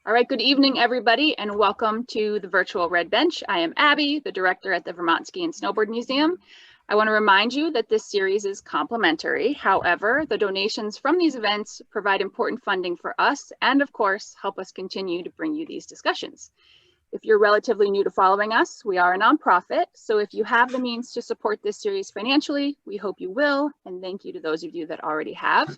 All right, good evening, everybody, and welcome to the virtual Red Bench. I am Abby, the director at the Vermont Ski and Snowboard Museum. I want to remind you that this series is complimentary. However, the donations from these events provide important funding for us and, of course, help us continue to bring you these discussions. If you're relatively new to following us, we are a nonprofit, so if you have the means to support this series financially, we hope you will, and thank you to those of you that already have.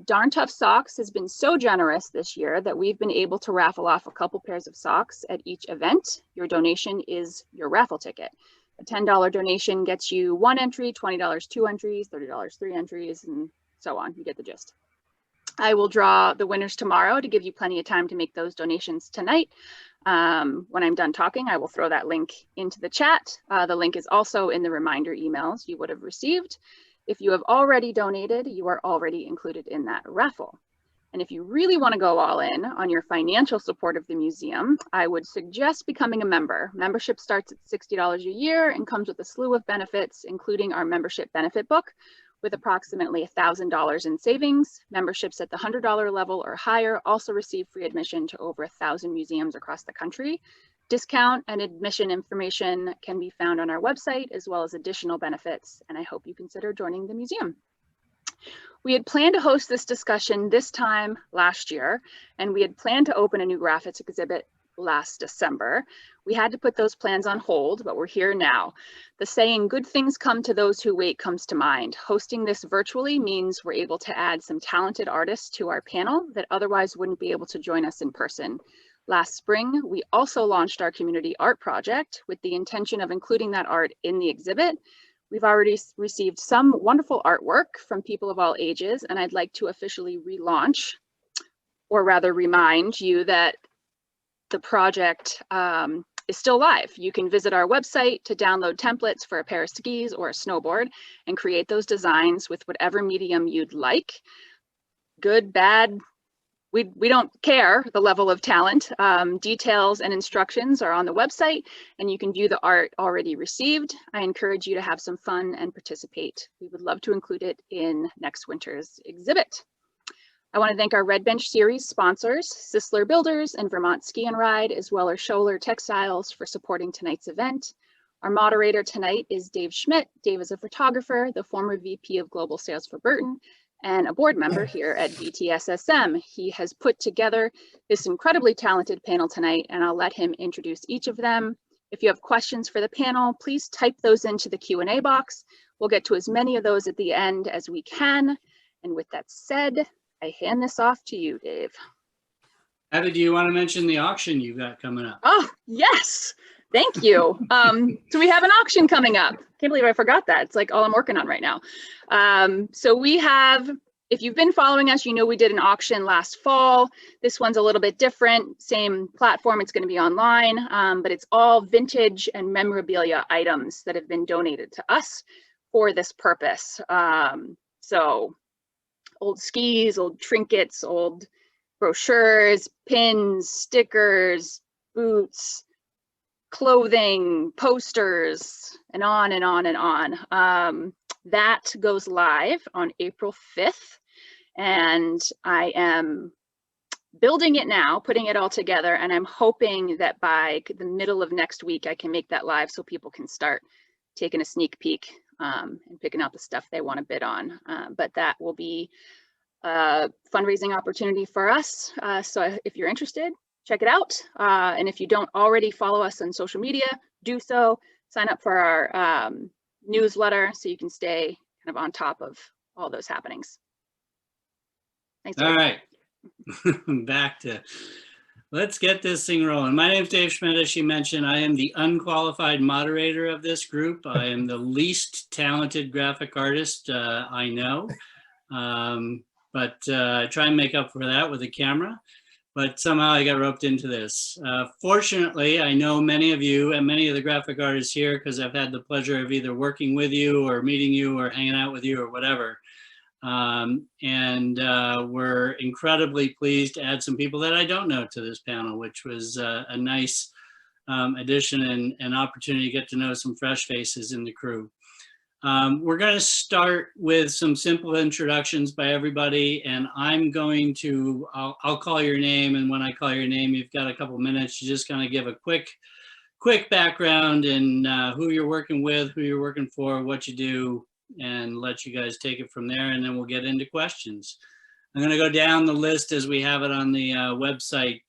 Darn Tough Socks has been so generous this year that we've been able to raffle off a couple pairs of socks at each event. Your donation is your raffle ticket. A $10 donation gets you one entry, $20 two entries, $30 three entries, and so on. You get the gist. I will draw the winners tomorrow to give you plenty of time to make those donations tonight. When I'm done talking, I will throw that link into the chat. The link is also in the reminder emails you would have received. If you have already donated, you are already included in that raffle. And if you really want to go all in on your financial support of the museum, I would suggest becoming a member. Membership starts at $60 a year and comes with a slew of benefits, including our membership benefit book, with approximately $1,000 in savings. Memberships at the $100 level or higher also receive free admission to over 1,000 museums across the country. Discount and admission information can be found on our website, as well as additional benefits, and I hope you consider joining the museum. We had planned to host this discussion this time last year, and we had planned to open a new graphics exhibit last December. We had to put those plans on hold, but we're here now. The saying, good things come to those who wait, comes to mind. Hosting this virtually means we're able to add some talented artists to our panel that otherwise wouldn't be able to join us in person. Last spring, we also launched our community art project with the intention of including that art in the exhibit. We've already received some wonderful artwork from people of all ages, and I'd like to officially relaunch, or rather remind you that the project is still live. You can visit our website to download templates for a pair of skis or a snowboard and create those designs with whatever medium you'd like. Good, bad, we don't care the level of talent. Details and instructions are on the website, and you can view the art already received. I encourage you to have some fun and participate. We would love to include it in next winter's exhibit. I want to thank our Red Bench series sponsors, Sisler Builders and Vermont Ski and Ride, as well as Scholler Textiles for supporting tonight's event. Our moderator tonight is Dave Schmidt. Dave is a photographer, the former VP of Global Sales for Burton, and a board member here at VTSSM. He has put together this incredibly talented panel tonight, and I'll let him introduce each of them. If you have questions for the panel, please type those into the Q&A box. We'll get to as many of those at the end as we can. And with that said, I hand this off to you, Dave. Abby, do you want to mention the auction you've got coming up? Oh, yes. Thank you. So we have an auction coming up. Can't believe I forgot that. It's like all I'm working on right now. So we have, if you've been following us, you know we did an auction last fall. This one's a little bit different, same platform. It's going to be online, but it's all vintage and memorabilia items that have been donated to us for this purpose. So old skis, old trinkets, old brochures, pins, stickers, boots, clothing, posters, and on and on and on. That goes live on April 5th, and I am building it now, putting it all together, and I'm hoping that by the middle of next week I can make that live so people can start taking a sneak peek and picking out the stuff they want to bid on. But that will be a fundraising opportunity for us. So if you're interested, check it out. And if you don't already follow us on social media, do so. Sign up for our newsletter so you can stay kind of on top of all those happenings. Thanks. All right. Back to, let's get this thing rolling. My name is Dave Schmidt. As she mentioned, I am the unqualified moderator of this group. I am the least talented graphic artist I know. But I try and make up for that with a camera. But somehow I got roped into this. Fortunately, I know many of you and many of the graphic artists here because I've had the pleasure of either working with you or meeting you or hanging out with you or whatever. We're incredibly pleased to add some people that I don't know to this panel, which was a nice addition and an opportunity to get to know some fresh faces in the crew. We're going to start with some simple introductions by everybody, and I'm going to, I'll call your name, and when I call your name, you've got a couple minutes to just kind of give a quick background and who you're working with, who you're working for, what you do, and let you guys take it from there, and then we'll get into questions. I'm going to go down the list as we have it on the website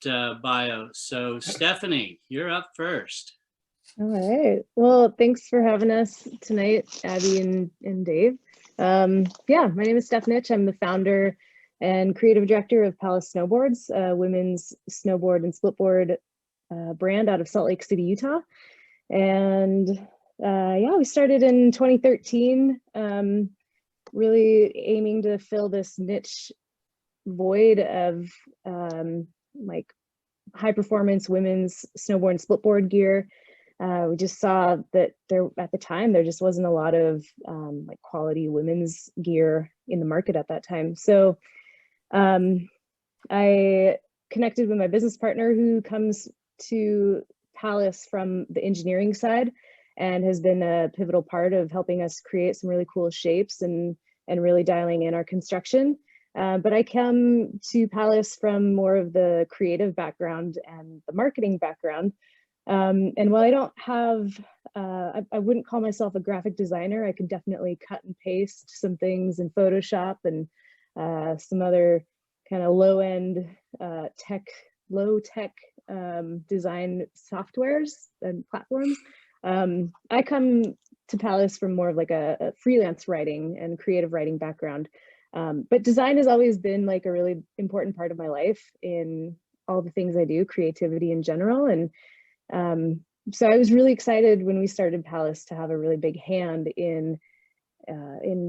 bio. So Stephanie, you're up first. All right. Well, thanks for having us tonight, Abby and Dave. Yeah, my name is Steph Nitsch. I'm the founder and creative director of Pallas Snowboards, a women's snowboard and splitboard brand out of Salt Lake City, Utah. And yeah, we started in 2013, really aiming to fill this niche void of like high performance women's snowboard and splitboard gear. We just saw that at the time there just wasn't a lot of like quality women's gear in the market at that time. So I connected with my business partner, who comes to Pallas from the engineering side and has been a pivotal part of helping us create some really cool shapes and really dialing in our construction. But I come to Pallas from more of the creative background and the marketing background. And while I don't have, I wouldn't call myself a graphic designer, I could definitely cut and paste some things in Photoshop and some other kind of low-end low tech design softwares and platforms. I come to Pallas from more of like a freelance writing and creative writing background. But design has always been like a really important part of my life in all the things I do, creativity in general. And so I was really excited when we started Pallas to have a really big hand in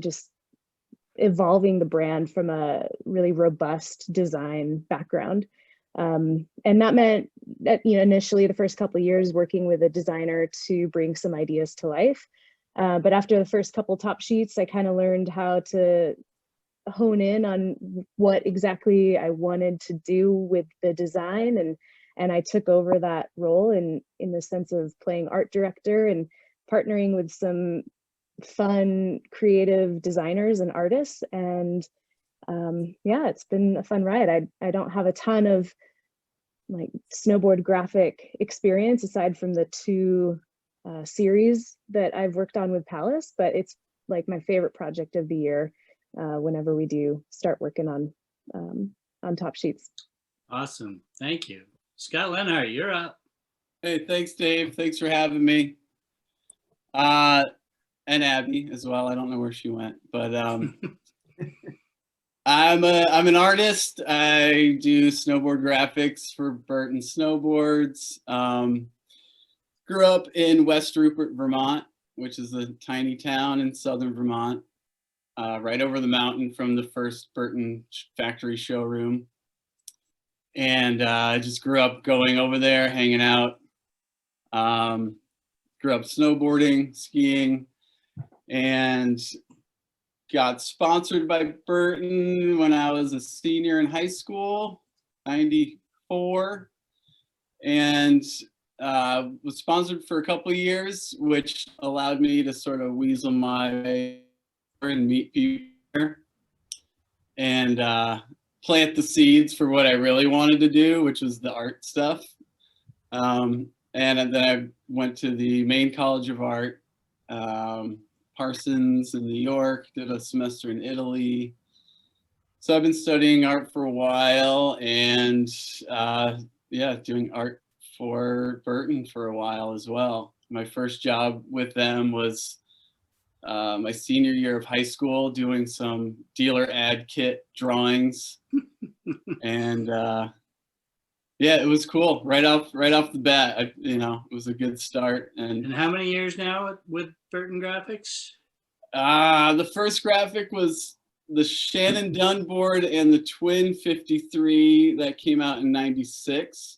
just evolving the brand from a really robust design background. And that meant that, you know, initially the first couple of years working with a designer to bring some ideas to life. But after the first couple top sheets, I kind of learned how to hone in on what exactly I wanted to do with the design, and I took over that role in the sense of playing art director and partnering with some fun creative designers and artists. And yeah, it's been a fun ride. I don't have a ton of like snowboard graphic experience aside from the two series that I've worked on with Pallas, but it's like my favorite project of the year whenever we do start working on top sheets. Awesome, thank you. Scott Lenhart, you're up. Hey, thanks, Dave. Thanks for having me. And Abby as well. I don't know where she went, but I'm an artist. I do snowboard graphics for Burton Snowboards. Grew up in West Rupert, Vermont, which is a tiny town in southern Vermont, right over the mountain from the first Burton factory showroom. And I just grew up going over there, hanging out. Grew up snowboarding, skiing, and got sponsored by Burton when I was a senior in high school, 94, and was sponsored for a couple of years, which allowed me to sort of weasel my way and meet people and plant the seeds for what I really wanted to do, which was the art stuff. And then I went to the Maine College of Art, Parsons in New York, did a semester in Italy. So I've been studying art for a while, and yeah, doing art for Burton for a while as well. My first job with them was my senior year of high school, doing some dealer ad kit drawings. And yeah, it was cool right off the bat. You know, it was a good start. And how many years now with Burton Graphics? The first graphic was the Shannon Dunn board and the Twin 53 that came out in '96.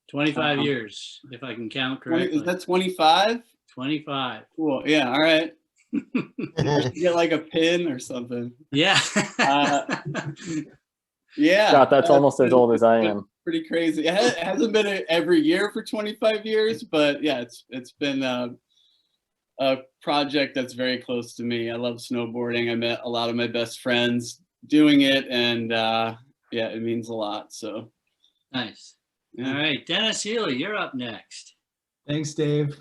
25 years, if I can count correctly. Is that 25? 25. Cool. Yeah. All right. Get like a pin or something. Yeah. Yeah. Scott, that's almost as old as I am. Pretty crazy. It hasn't been every year for 25 years, but yeah, it's been a project that's very close to me. I love snowboarding. I met a lot of my best friends doing it, and yeah, it means a lot. So Nice. yeah. All right, Dennis Healy, you're up next. Thanks, Dave.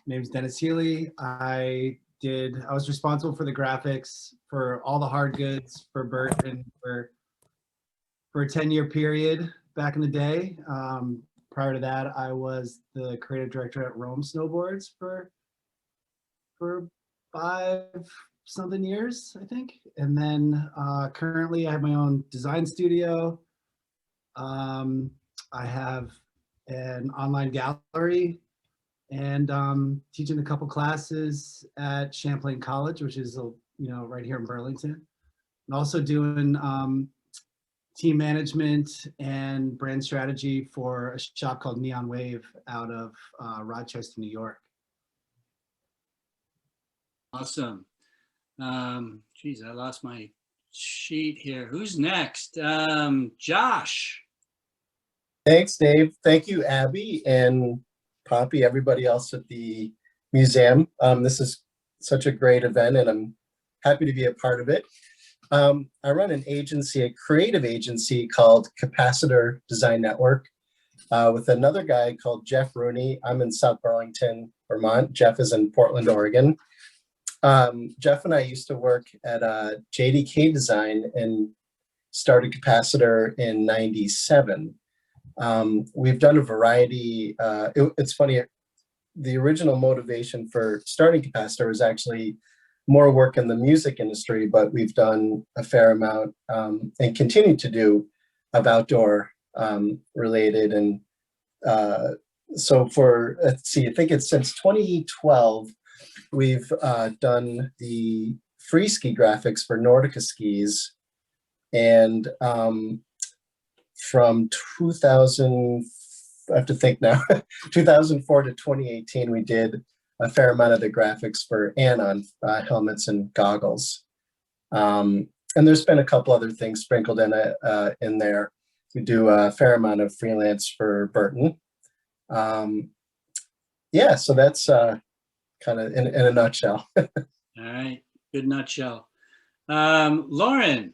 Name's Dennis Healy. I was responsible for the graphics for all the hard goods for Burton for a 10-year period back in the day. Prior to that, I was the creative director at Rome Snowboards for 5-something years, I think. And then currently I have my own design studio. I have an online gallery and teaching a couple classes at Champlain College, which is right here in Burlington. And also doing team management and brand strategy for a shop called Neon Wave out of Rochester, New York. Awesome. Geez, I lost my sheet here. Who's next? Josh. Thanks, Dave. Thank you, Abby and Poppy, everybody else at the museum. This is such a great event, and I'm happy to be a part of it. I run an agency, a creative agency called Capacitor Design Network with another guy called Jeff Rooney. I'm in South Burlington, Vermont. Jeff is in Portland, Oregon. Jeff and I used to work at JDK Design and started Capacitor in '97. We've done a variety. It's funny, the original motivation for starting Capacitor was actually more work in the music industry, but we've done a fair amount and continue to do of outdoor related. And so let's see, I think it's since 2012, we've done the free ski graphics for Nordica skis. And from 2000, I have to think now, 2004 to 2018, we did a fair amount of the graphics for Anon helmets and goggles. And there's been a couple other things sprinkled in there. We do a fair amount of freelance for Burton. Yeah, so that's kind of in a nutshell. All right, good nutshell. Lauren,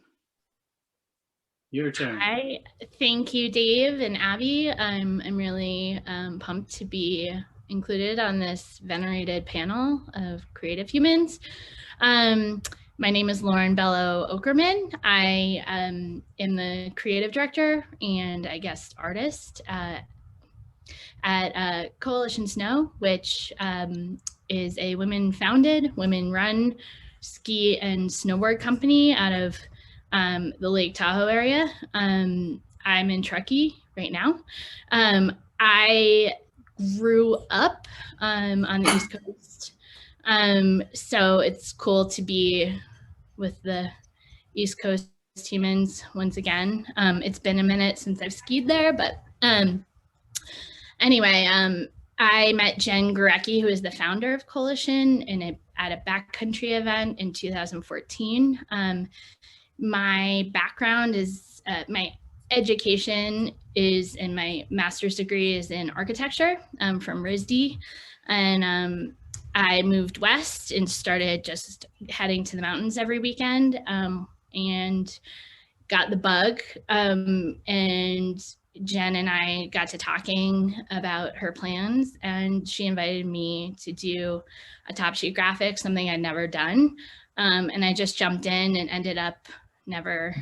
your turn. Hi, thank you, Dave and Abby. I'm really pumped to be included on this venerated panel of creative humans. My name is Lauren Bello Okerman. I am the creative director and I guess artist at Coalition Snow, which is a women-founded, women-run ski and snowboard company out of the Lake Tahoe area. I'm in Truckee right now. I grew up on the East Coast, so it's cool to be with the East Coast humans once again. It's been a minute since I've skied there, but anyway, I met Jen Grecky, who is the founder of Coalition, at a backcountry event in 2014. My background is, my education is, and my master's degree is in architecture from RISD. And I moved west and started just heading to the mountains every weekend and got the bug. And Jen and I got to talking about her plans, and she invited me to do a top sheet graphic, something I'd never done. And I just jumped in and ended up never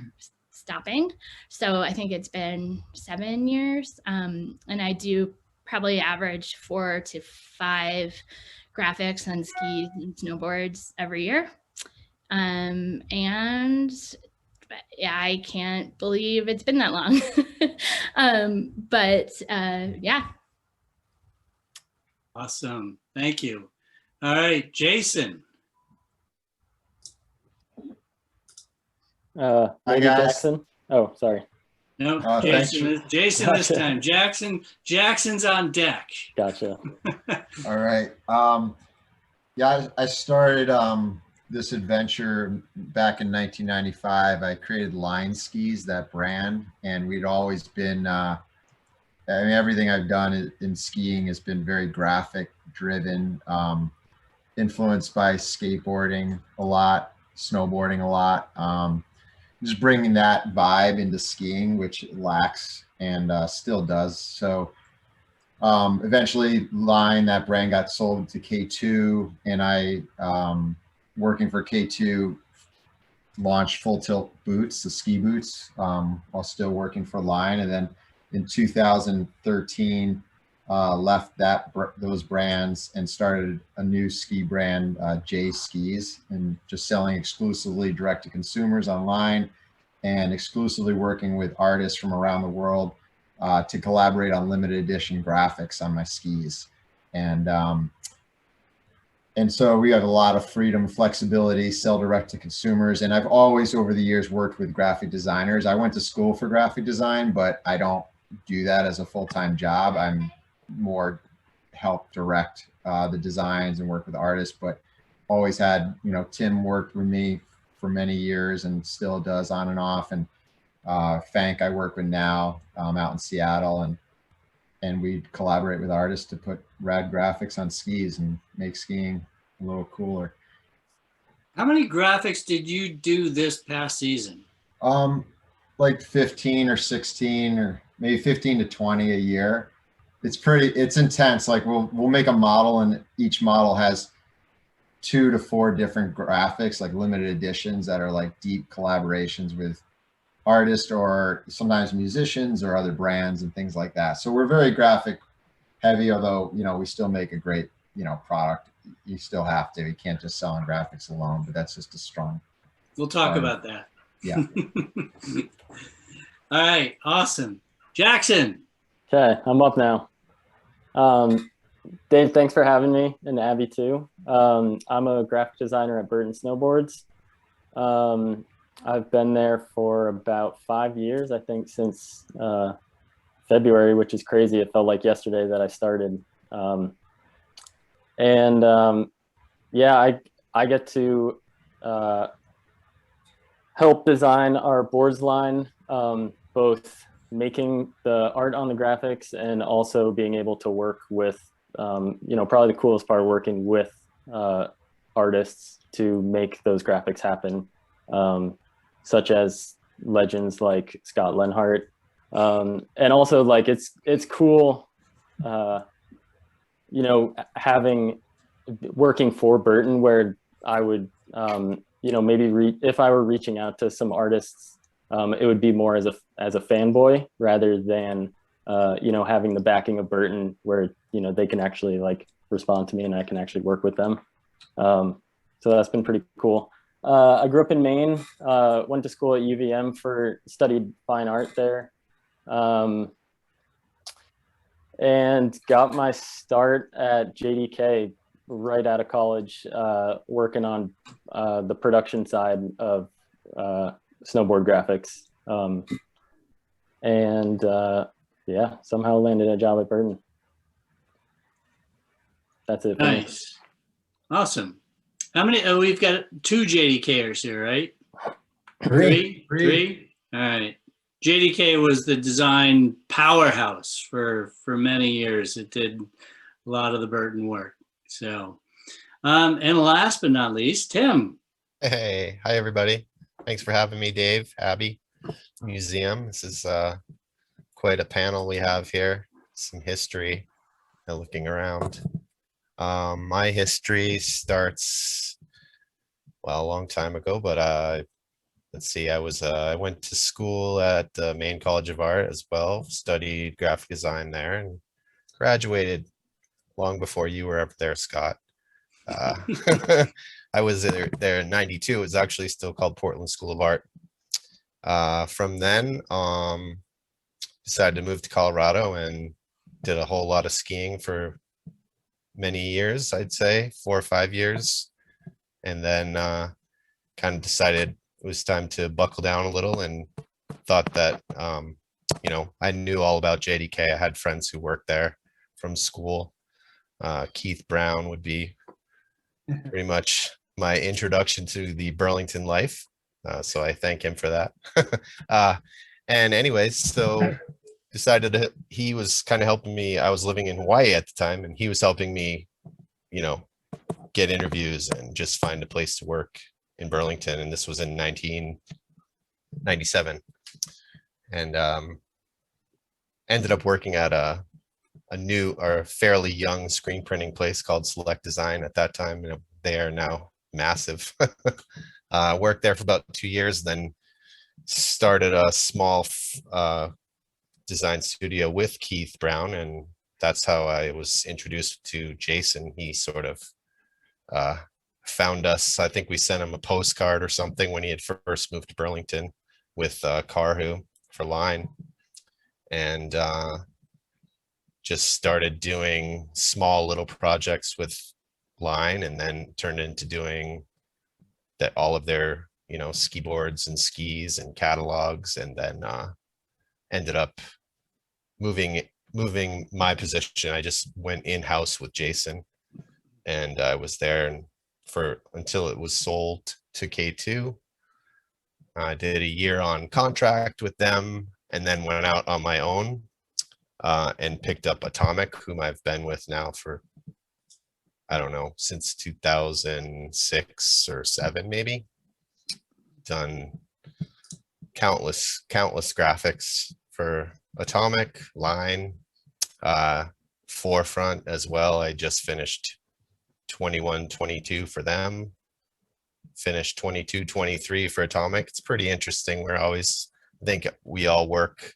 stopping. So I think it's been 7 years. And I do probably average 4 to 5 graphics on skis and snowboards every year. And yeah, I can't believe it's been that long. Yeah. Awesome. Thank you. All right, Jason. Hi, guys. Jackson. Oh, sorry. No, thank you. Jason this time. Jackson's on deck. Gotcha. All right. Yeah, I started this adventure back in 1995. I created Line Skis, that brand, and we'd always been, I mean, everything I've done in skiing has been very graphic driven. influenced by skateboarding a lot, snowboarding a lot. Just bringing that vibe into skiing, which it lacks and still does. So eventually that brand got sold to K2, and I, working for K2, launched Full Tilt Boots, the ski boots, while still working for Line. And then in 2013, left those brands and started a new ski brand, J Skis, and just selling exclusively direct to consumers online and exclusively working with artists from around the world to collaborate on limited edition graphics on my skis. And so we have a lot of freedom, flexibility, sell direct to consumers. And I've always over the years worked with graphic designers. I went to school for graphic design, but I don't do that as a full-time job. I'm more help direct the designs and work with artists, but always had, Tim worked with me for many years and still does on and off. And Fank I work with now out in Seattle, and we collaborate with artists to put rad graphics on skis and make skiing a little cooler. How many graphics did you do this past season? Like 15 or 16 or maybe 15 to 20 a year. It's intense. Like we'll make a model, and each model has 2 to 4 different graphics, like limited editions that are like deep collaborations with artists or sometimes musicians or other brands and things like that. So we're very graphic heavy, although, we still make a great, product. You still have to. You can't just sell on graphics alone, but that's just a strong. We'll talk about that. Yeah. All right. Awesome. Jackson. Okay, I'm up now. Dave, thanks for having me, and Abby too. I'm a graphic designer at Burton Snowboards. I've been there for about 5 years, I think, since February, which is crazy. It felt like yesterday that I started. Yeah, I get to help design our boards line, both making the art on the graphics and also being able to work with, probably the coolest part, working with artists to make those graphics happen, such as legends like Scott Lenhart. And also, like, it's cool, working for Burton, where I would, maybe if I were reaching out to some artists, it would be more as a fanboy rather than, having the backing of Burton, where, they can actually like respond to me and I can actually work with them. So that's been pretty cool. I grew up in Maine, went to school at UVM studied fine art there. And got my start at JDK right out of college, working on the production side of snowboard graphics. Somehow landed a job at Burton. That's it. Nice. Awesome. How many? Oh, we've got 2 JDKers here, right? Three. All right. JDK was the design powerhouse for many years. It did a lot of the Burton work. So, and last but not least, Tim. Hey, hi everybody. Thanks for having me, Dave, Abby, Museum. This is quite a panel we have here. Some history, looking around. My history starts, a long time ago, but let's see, I went to school at the Maine College of Art as well, studied graphic design there, and graduated long before you were up there, Scott. I was there in 92. It was actually still called Portland School of Art. From then, decided to move to Colorado and did a whole lot of skiing for many years, I'd say 4 or 5 years. And then kind of decided it was time to buckle down a little, and thought that, I knew all about JDK. I had friends who worked there from school. Keith Brown would be pretty much my introduction to the Burlington life. So I thank him for that. And anyways, so decided he was kind of helping me. I was living in Hawaii at the time, and he was helping me, get interviews and just find a place to work in Burlington. And this was in 1997. And ended up working at a new or fairly young screen printing place called Select Design at that time. You know, they are now massive. Worked there for about 2 years, then started a small design studio with Keith Brown, and that's how I was introduced to Jason. He sort of found us. I think we sent him a postcard or something when he had first moved to Burlington with Carhu for line, and just started doing small little projects with line, and then turned into doing that, all of their, you know, ski boards and skis and catalogs, and then ended up moving my position. I just went in-house with Jason, and I was there until it was sold to K2. I did a year on contract with them, and then went out on my own and picked up Atomic, whom I've been with now for, I don't know, since 2006 or 7 maybe. Done countless graphics for Atomic, Line, Forefront as well. I just finished 21, 22 for them. Finished 22, 23 for Atomic. It's pretty interesting. I think we all work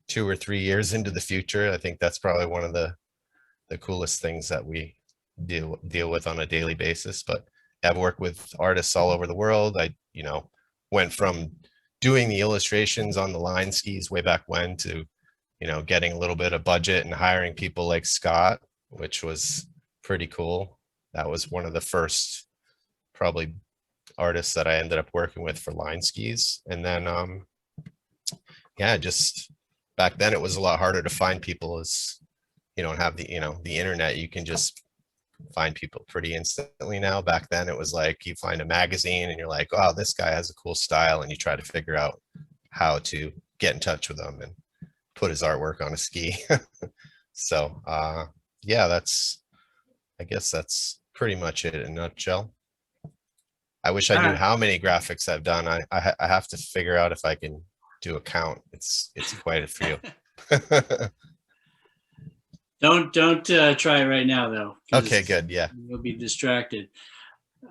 2 or 3 years into the future. I think that's probably one of the coolest things that we deal with on a daily basis. But I've worked with artists all over the world. I, you know, went from doing the illustrations on the line skis way back when to, you know, getting a little bit of budget and hiring people like Scott, which was pretty cool. That was one of the first probably artists that I ended up working with for line skis. And then yeah, just back then it was a lot harder to find people, as you don't have the, you know, the internet. You can just find people pretty instantly now. Back then it was like you find a magazine and you're like, oh, this guy has a cool style, and you try to figure out how to get in touch with him and put his artwork on a ski. So yeah, I guess that's pretty much it in a nutshell. I wish I knew how many graphics I've done. I have to figure out if I can do a count. It's quite a few. Don't try it right now though. Okay, good. Yeah. You'll be distracted.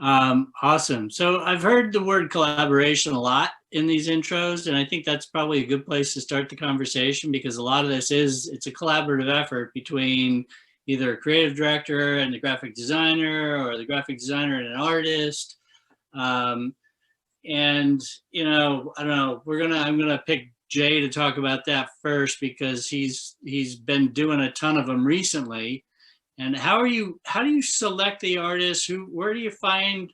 Awesome. So I've heard the word collaboration a lot in these intros, and I think that's probably a good place to start the conversation, because a lot of this it's a collaborative effort between either a creative director and the graphic designer, or the graphic designer and an artist. And, you know, I don't know, I'm gonna pick Jay to talk about that first, because he's been doing a ton of them recently. And how do you select the artists? Where do you find,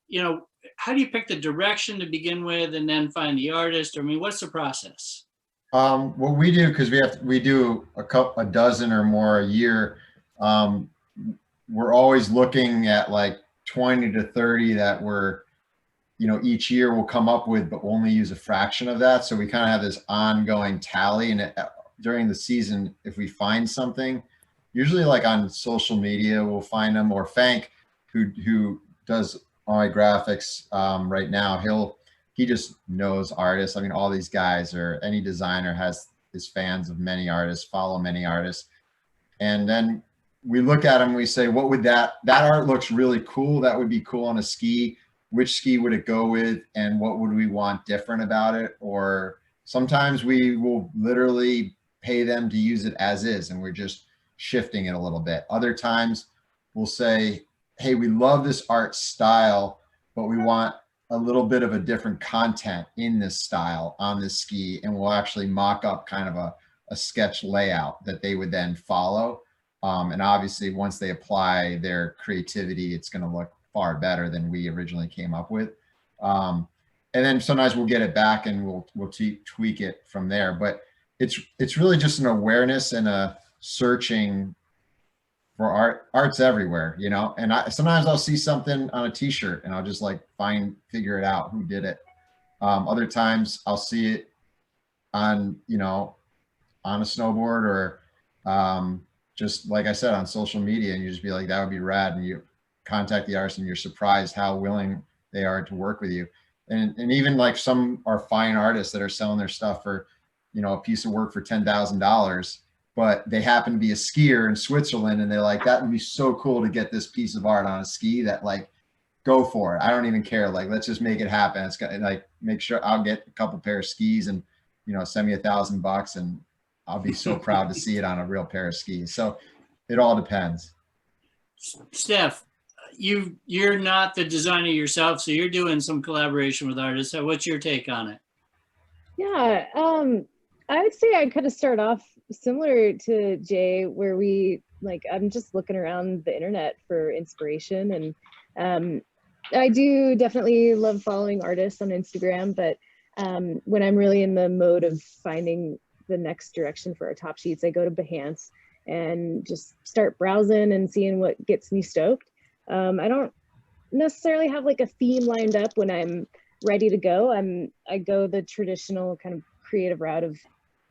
you know, how do you pick the direction to begin with and then find the artist? I mean, what's the process? What we do, because we do a dozen or more a year, we're always looking at like 20 to 30 that we're, you know, each year we'll come up with, but we'll only use a fraction of that. So we kind of have this ongoing tally, and during the season, if we find something, usually like on social media, we'll find them, or Fank, who does all my graphics right now, he just knows artists. I mean, all these guys, or any designer is fans of many artists, follow many artists. And then we look at them, we say, what would that art looks really cool. That would be cool on a ski. Which ski would it go with, and what would we want different about it? Or sometimes we will literally pay them to use it as is, and we're just shifting it a little bit. Other times we'll say, hey, we love this art style, but we want a little bit of a different content in this style on this ski, and we'll actually mock up kind of a sketch layout that they would then follow. And obviously once they apply their creativity, it's going to look far better than we originally came up with. And then sometimes we'll get it back and we'll tweak it from there. But it's really just an awareness and a searching for art. Art's everywhere, you know. And sometimes I'll see something on a t-shirt and I'll just like figure it out who did it. Other times I'll see it on, you know, on a snowboard, or just like I said, on social media, and you just be like, that would be rad, and you contact the artist and you're surprised how willing they are to work with you. And even like some are fine artists that are selling their stuff for, you know, a piece of work for $10,000, but they happen to be a skier in Switzerland and they're like, that would be so cool to get this piece of art on a ski, that like, go for it. I don't even care. Like, let's just make it happen. It's got like, make sure I'll get a couple pair of skis and, you know, send me $1,000 and I'll be so proud to see it on a real pair of skis. So it all depends. Steph, you're not the designer yourself, so you're doing some collaboration with artists. So what's your take on it? Yeah, I would say I kind of start off similar to Jay, where I'm just looking around the internet for inspiration, and I do definitely love following artists on Instagram, but when I'm really in the mode of finding the next direction for our top sheets, I go to Behance and just start browsing and seeing what gets me stoked. I don't necessarily have like a theme lined up when I'm ready to go. I go the traditional kind of creative route of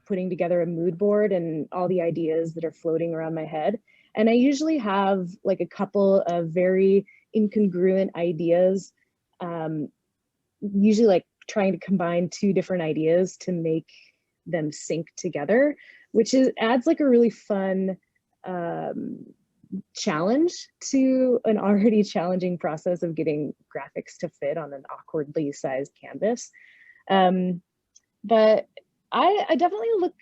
putting together a mood board and all the ideas that are floating around my head. And I usually have like a couple of very incongruent ideas, usually like trying to combine two different ideas to make them sync together, which adds like a really fun challenge to an already challenging process of getting graphics to fit on an awkwardly sized canvas. But I definitely look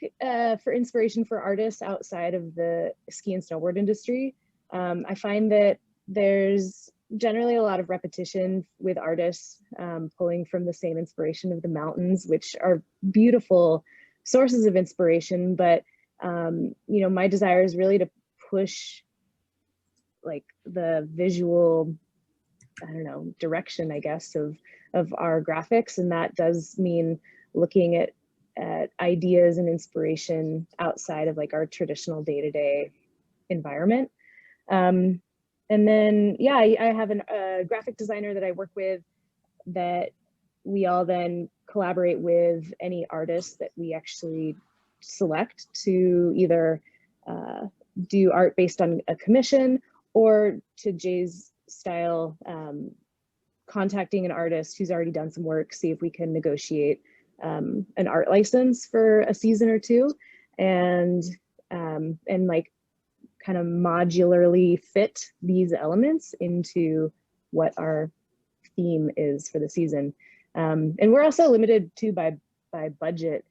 for inspiration for artists outside of the ski and snowboard industry. I find that there's generally a lot of repetition with artists pulling from the same inspiration of the mountains, which are beautiful sources of inspiration. But you know, my desire is really to push like the visual, I don't know, direction, I guess, of our graphics, and that does mean looking at ideas and inspiration outside of like our traditional day-to-day environment. And then, yeah, I have a graphic designer that I work with that we all then collaborate with any artist that we actually select to either do art based on a commission, or to Jay's style, contacting an artist who's already done some work, see if we can negotiate an art license for a season or two, and like kind of modularly fit these elements into what our theme is for the season. And we're also limited too by budget,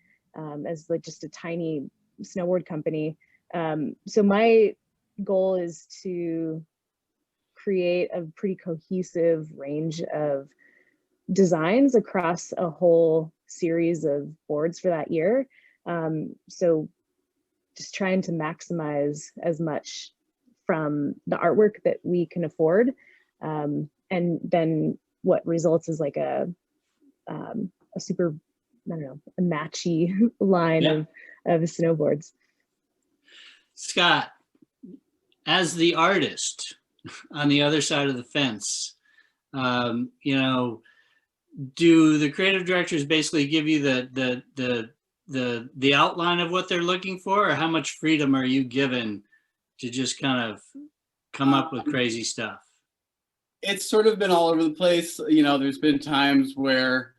as like just a tiny snowboard company. So my goal is to create a pretty cohesive range of designs across a whole series of boards for that year. So just trying to maximize as much from the artwork that we can afford. And then what results is like a super, I don't know, a matchy line of snowboards. Scott, as the artist on the other side of the fence, you know, do the creative directors basically give you the outline of what they're looking for, or how much freedom are you given to just kind of come up with crazy stuff? It's sort of been all over the place. You know, there's been times where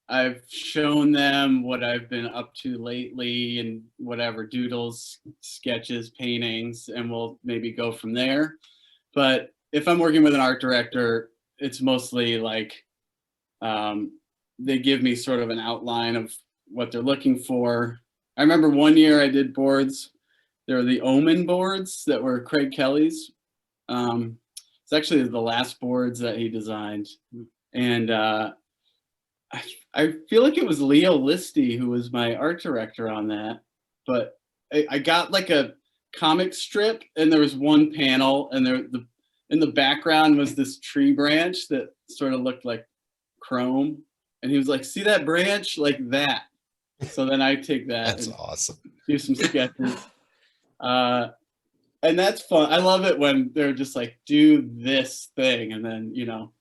I've shown them what I've been up to lately and whatever, doodles, sketches, paintings, and we'll maybe go from there. But if I'm working with an art director, it's mostly like they give me sort of an outline of what they're looking for. I remember one year I did boards. They were the Omen boards that were Craig Kelly's. It's actually the last boards that he designed. And I feel like it was Leo Listy who was my art director on that. But I got like a comic strip, and there was one panel, and in the background was this tree branch that sort of looked like chrome. And he was like, see that branch? Like that. So then I take that. That's awesome. Do some sketches. And that's fun. I love it when they're just like, do this thing. And then, you know,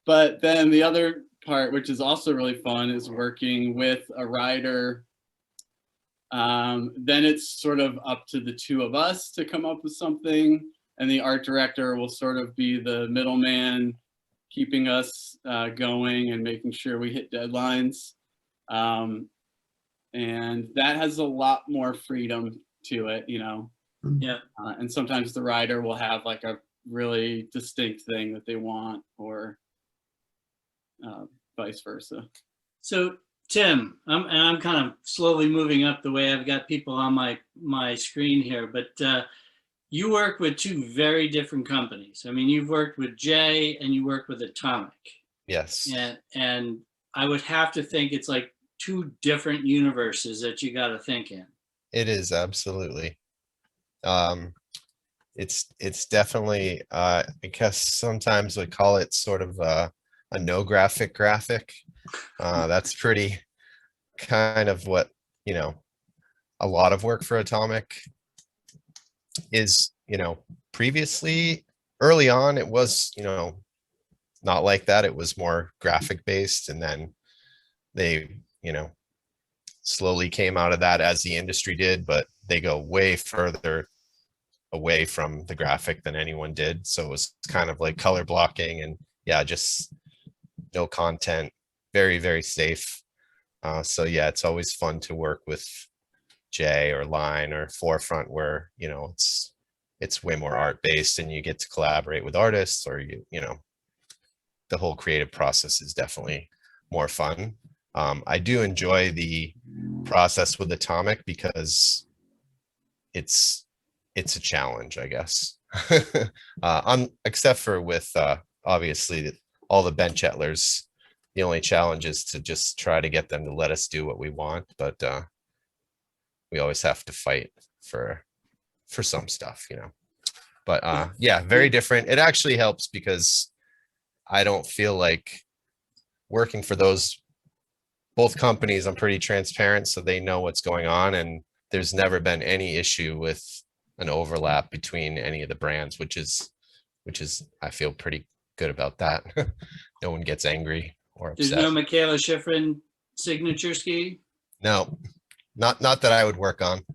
but then the other part, which is also really fun, is working with a writer. Then it's sort of up to the two of us to come up with something. and the art director will sort of be the middleman, keeping us going and making sure we hit deadlines. And that has a lot more freedom to it, you know. Yeah. And sometimes the rider will have like a really distinct thing that they want, or vice versa. So Tim, I'm kind of slowly moving up the way I've got people on my screen here, but you work with two very different companies. I mean, you've worked with Jay and you work with Atomic. Yes. And I would have to think it's like two different universes that you got to think in. It is, absolutely. It's definitely, I guess sometimes we call it sort of a no graphic. That's pretty kind of what, you know, a lot of work for Atomic is, you know. Previously, early on, it was, you know, not like that. It was more graphic based, and then they, you know, slowly came out of that as the industry did, but they go way further away from the graphic than anyone did. So it was kind of like color blocking and yeah, just no content, very, very safe. So yeah, it's always fun to work with Jay or Line or Forefront, where, you know, it's way more art based and you get to collaborate with artists, or you know, the whole creative process is definitely more fun. I do enjoy the process with Atomic because it's a challenge, I guess. Except for with obviously all the bench ettlers, the only challenge is to just try to get them to let us do what we want, but we always have to fight for some stuff, you know. But yeah, very different. It actually helps because I don't feel like working for both companies, I'm pretty transparent, so they know what's going on, and there's never been any issue with an overlap between any of the brands, which is I feel pretty good about that. No one gets angry or upset. There's no Michaela Schifrin signature ski? No, not that I would work on.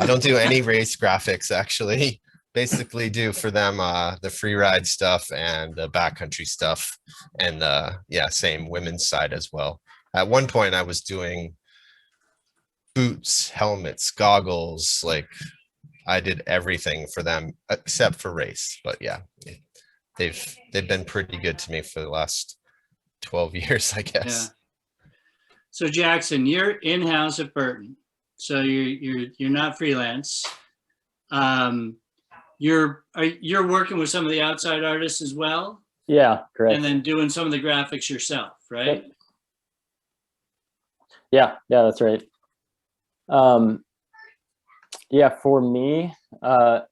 I don't do any race graphics, actually. Basically do for them the free ride stuff and the backcountry stuff, and yeah, same women's side as well. At one point I was doing boots, helmets, goggles, like I did everything for them except for race. But yeah, they've been pretty good to me for the last 12 years, I guess. Yeah. So Jackson, you're in-house at Burton, so you're not freelance. You're working with some of the outside artists as well? Yeah, correct. And then doing some of the graphics yourself, right? Yep. Yeah, that's right. Yeah, for me,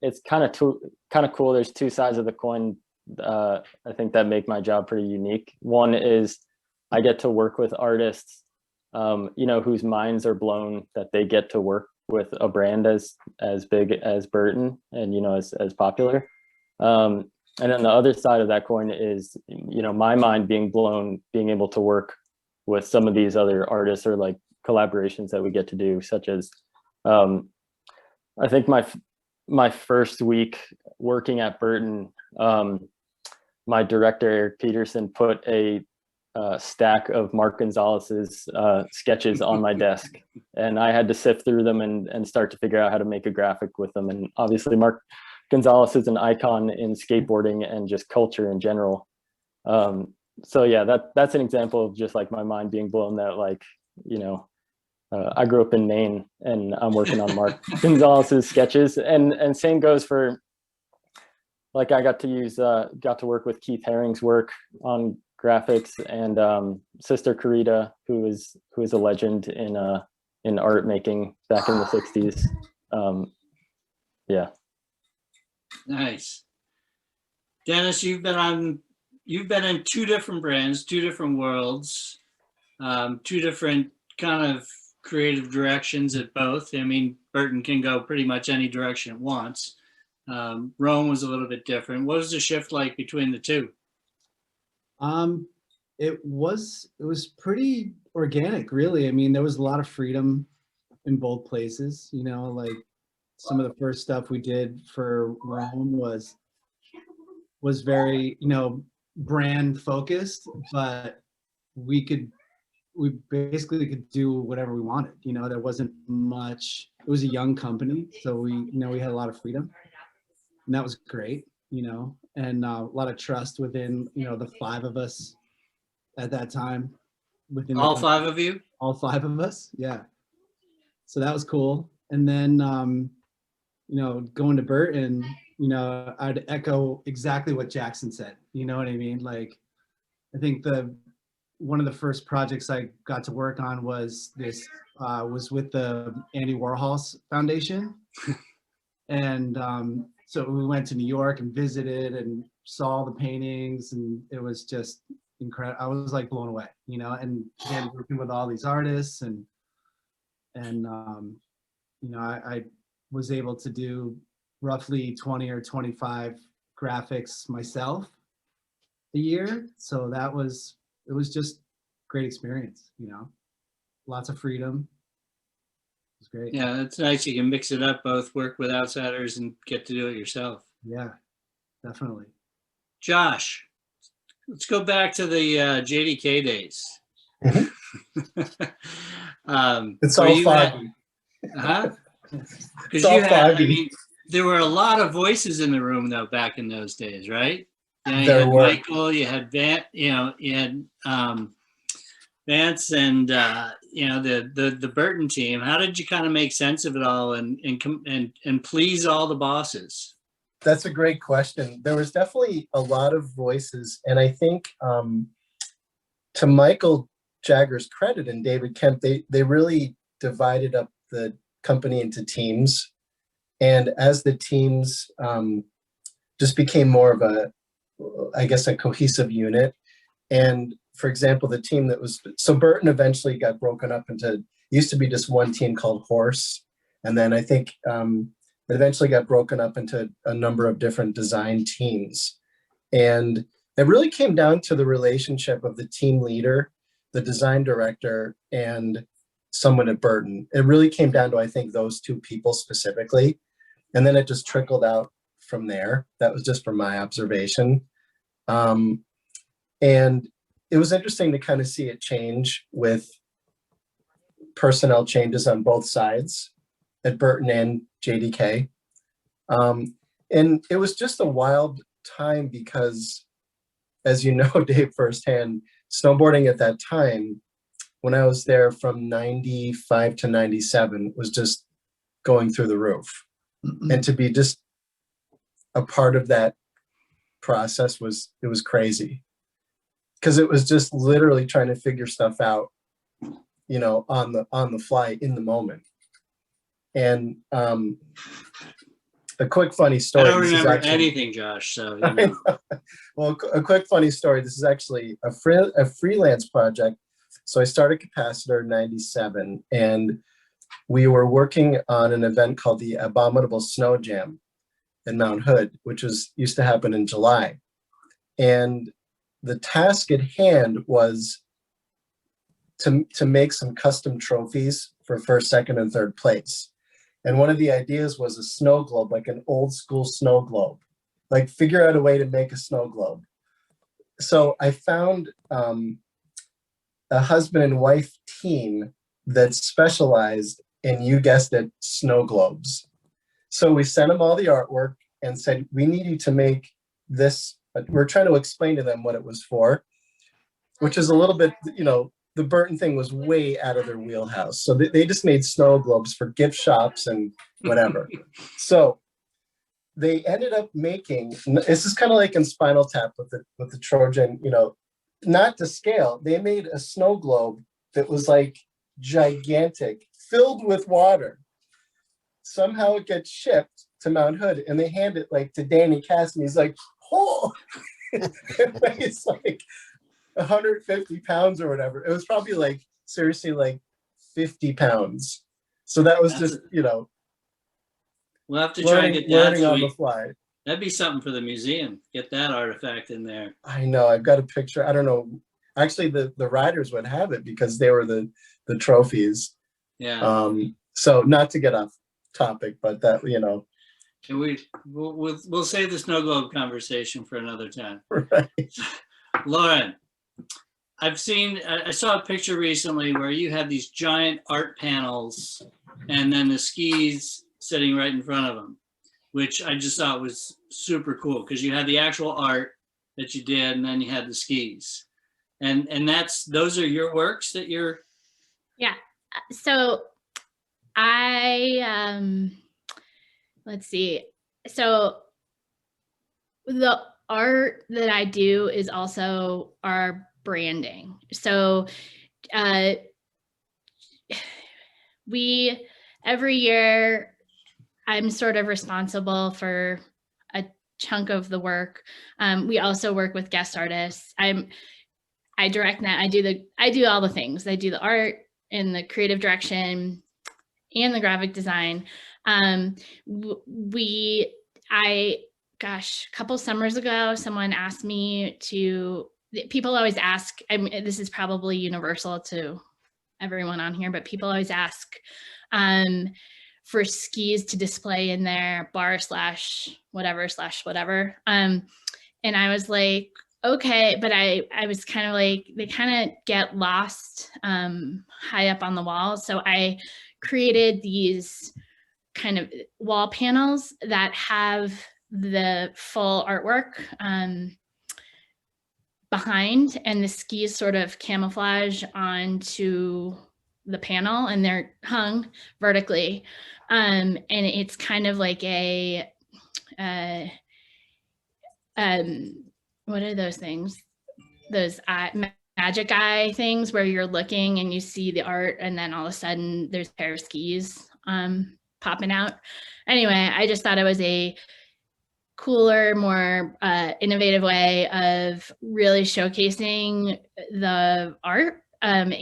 it's kind of cool. There's two sides of the coin. I think that make my job pretty unique. One is I get to work with artists, you know, whose minds are blown that they get to work with a brand as big as Burton and, you know, as popular. And then the other side of that coin is, you know, my mind being blown, being able to work with some of these other artists, or like collaborations that we get to do, such as, I think my first week working at Burton, my director, Eric Peterson, put a stack of Mark Gonzalez's sketches on my desk, and I had to sift through them and start to figure out how to make a graphic with them. And obviously Mark Gonzalez is an icon in skateboarding and just culture in general. So yeah, that's an example of just like my mind being blown that, like, you know, I grew up in Maine and I'm working on Mark Gonzalez's sketches, and same goes for, like, I got to work with Keith Haring's work on graphics, and Sister Carita, who is a legend in art making back in the 60s. Yeah. Nice. Dennis, you've been in two different brands, two different worlds, two different kind of creative directions at both. I mean, Burton can go pretty much any direction it wants. Rome was a little bit different. What was the shift like between the two? It was pretty organic, really. I mean, there was a lot of freedom in both places, you know, like some of the first stuff we did for Rome was was very, you know, brand focused, but we basically could do whatever we wanted. You know, there wasn't much, it was a young company. So we, you know, we had a lot of freedom, and that was great, you know, and a lot of trust within, you know, the 5 of us at that time. Within All 5 of you? All 5 of us, yeah. So that was cool. And then, you know, going to Burton, you know, I'd echo exactly what Jackson said. You know what I mean? Like, I think one of the first projects I got to work on was was with the Andy Warhols Foundation. And so we went to New York and visited and saw the paintings, and it was just incredible. I was like blown away, you know, and again, working with all these artists and you know, I was able to do roughly 20 or 25 graphics myself a year. So it was just great experience, you know, lots of freedom. It was great. Yeah, that's nice. You can mix it up, both work with outsiders and get to do it yourself. Yeah, definitely. Josh, let's go back to the JDK days. It's all five. foggy. Because you had, I mean, there were a lot of voices in the room though back in those days, right? You know, you had Michael, you had Vance, Vance, and you know, the Burton team. How did you kind of make sense of it all and please all the bosses? That's a great question. There was definitely a lot of voices, and I think to Michael Jagger's credit and David Kemp, they really divided up the company into teams, and as the teams just became more of a, I guess, a cohesive unit. And for example, the team that was, so Burton eventually got broken up into, it used to be just one team called Horse, and then I think it eventually got broken up into a number of different design teams. And it really came down to the relationship of the team leader, the design director, and someone at Burton. It really came down to, I think, those 2 people specifically. And then it just trickled out from there. That was just from my observation. And it was interesting to kind of see it change with personnel changes on both sides at Burton and JDK. And it was just a wild time because, as you know, Dave, firsthand, snowboarding at that time, when I was there from 95 to 97, was just going through the roof. And to be just a part of that process was crazy. Because it was just literally trying to figure stuff out, you know, on the fly in the moment. And a quick funny story. I don't remember anything, Josh. So, you know. Well, a quick funny story. This is actually a freelance project. So I started Capacitor in 97, and we were working on an event called the Abominable Snow Jam in Mount Hood, which used to happen in July. And the task at hand was to make some custom trophies for 1st, 2nd, and 3rd place. And one of the ideas was a snow globe, like an old school snow globe, like figure out a way to make a snow globe. So I found a husband and wife team that specialized in, you guessed it, snow globes. So we sent them all the artwork and said, we need you to make this. We're trying to explain to them what it was for, which is a little bit, you know, the Burton thing was way out of their wheelhouse. So they just made snow globes for gift shops and whatever. So they ended up making, this is kind of like in Spinal Tap with the Trojan, you know, not to scale. They made a snow globe that was like gigantic, filled with water. Somehow it gets shipped to Mount Hood, and they hand it like to Danny Cass, and he's like, oh, it weighs like 150 pounds or whatever. It was probably like, seriously, like 50 pounds. So that was just, you know, we'll have to try and get that learning on the fly. That'd be something for the museum. Get that artifact in there. I know. I've got a picture. I don't know. Actually, the riders would have it because they were the trophies. Yeah. So not to get off topic, but that, you know, And we'll save the snow globe conversation for another time. Right. Lauren, I saw a picture recently where you had these giant art panels and then the skis sitting right in front of them, which I just thought was super cool because you had the actual art that you did and then you had the skis. And those are your works that you're... Yeah. So let's see. So the art that I do is also our branding. So every year I'm sort of responsible for a chunk of the work. We also work with guest artists. I direct that. I do all the things. I do the art and the creative direction and the graphic design. A couple summers ago, someone asked me people always ask, this is probably universal to everyone on here, but people always ask for skis to display in their bar / whatever. And I was like, okay, but I was kind of like, they kind of get lost high up on the wall. So I created these kind of wall panels that have the full artwork behind, and the skis sort of camouflage onto the panel, and they're hung vertically. And it's kind of like a what are those things? Those magic eye things where you're looking and you see the art and then all of a sudden there's a pair of skis popping out. Anyway, I just thought it was a cooler, more innovative way of really showcasing the art. And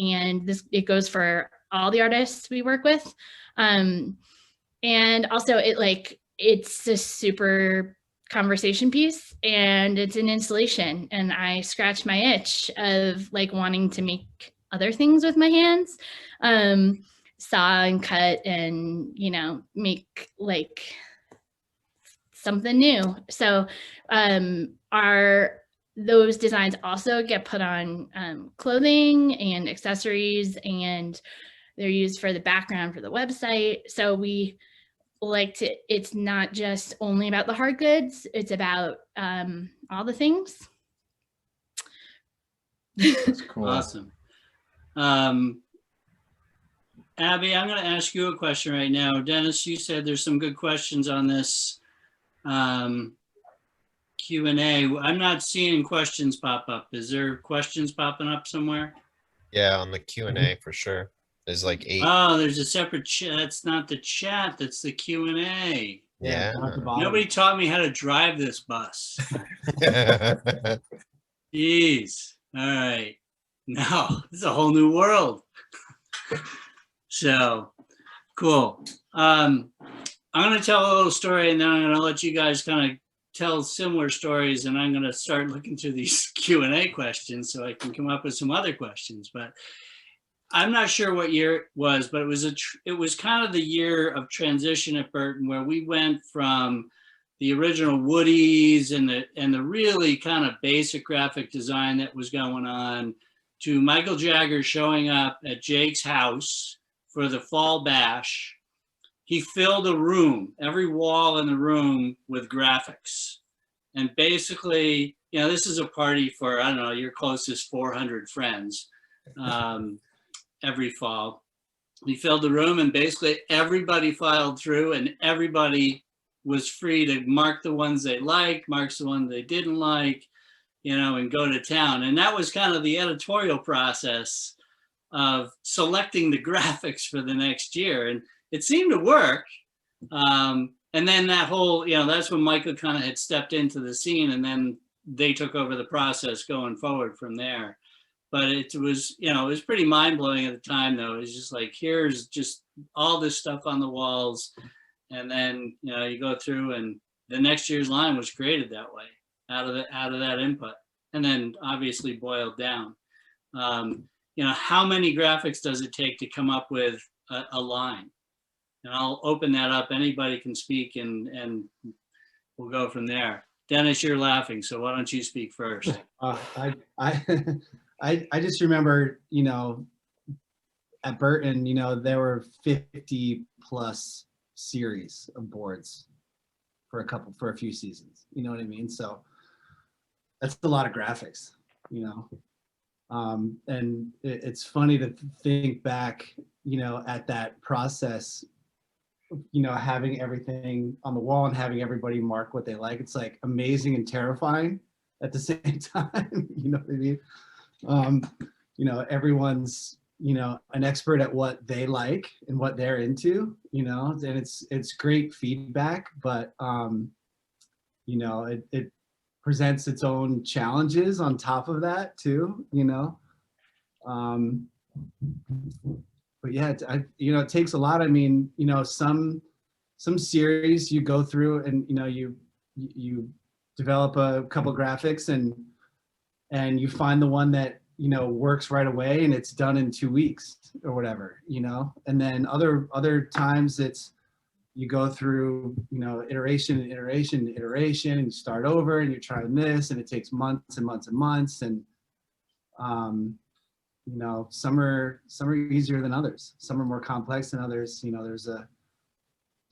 it goes for all the artists we work with. And also it's a super conversation piece, and it's an installation, and I scratched my itch of wanting to make other things with my hands, saw and cut and make something new. So those designs also get put on clothing and accessories, and they're used for the background for the website. So we it's not just only about the hard goods, it's about all the things. That's cool. Awesome. Abby, I'm going to ask you a question right now. Dennis, you said there's some good questions on this Q&A. I'm not seeing questions pop up. Is there questions popping up somewhere? Yeah, on the Q&A for sure. There's 8. Oh, there's a separate chat. That's not the chat. That's the Q&A. Yeah. Nobody taught me how to drive this bus. Jeez. All right. No, this is a whole new world. So cool. I'm going to tell a little story, and then I'm going to let you guys kind of tell similar stories, and I'm going to start looking through these Q&A questions so I can come up with some other questions. But I'm not sure what year it was, but it was kind of the year of transition at Burton, where we went from the original Woodies and the really kind of basic graphic design that was going on to Michael Jagger showing up at Jake's house for the fall bash. He filled a room, every wall in the room, with graphics. And basically, this is a party for, I don't know, your closest 400 friends. Every fall. He filled the room, and basically everybody filed through, and everybody was free to mark the ones they liked, mark the ones they didn't like, and go to town. And that was kind of the editorial process of selecting the graphics for the next year. And it seemed to work. And then that whole, that's when Michael kind of had stepped into the scene, and then they took over the process going forward from there. But it was, it was pretty mind-blowing at the time, though. It was just here's just all this stuff on the walls. And then, you go through, and the next year's line was created that way, out of that input. And then obviously boiled down. How many graphics does it take to come up with a line? And I'll open that up. Anybody can speak, and we'll go from there. Dennis, you're laughing, so why don't you speak first? I just remember, you know, at Burton, you know, there were 50 plus series of boards for a few seasons. You know what I mean? So that's a lot of graphics, you know. And it's funny to think back, you know, at that process, you know, having everything on the wall and having everybody mark what they like. It's like amazing and terrifying at the same time. You know what I mean? You know, everyone's, you know, an expert at what they like and what they're into, you know, and it's great feedback, but you know, it presents its own challenges on top of that too, you know. But yeah, you know, it takes a lot. I mean, you know, some series you go through and, you know, you develop a couple graphics and you find the one that, you know, works right away and it's done in 2 weeks or whatever, you know. And then other times it's, you go through, you know, iteration and iteration and iteration, and you start over and you're trying this, and it takes months and months and months. And you know, some are easier than others. Some are more complex than others. You know, there's a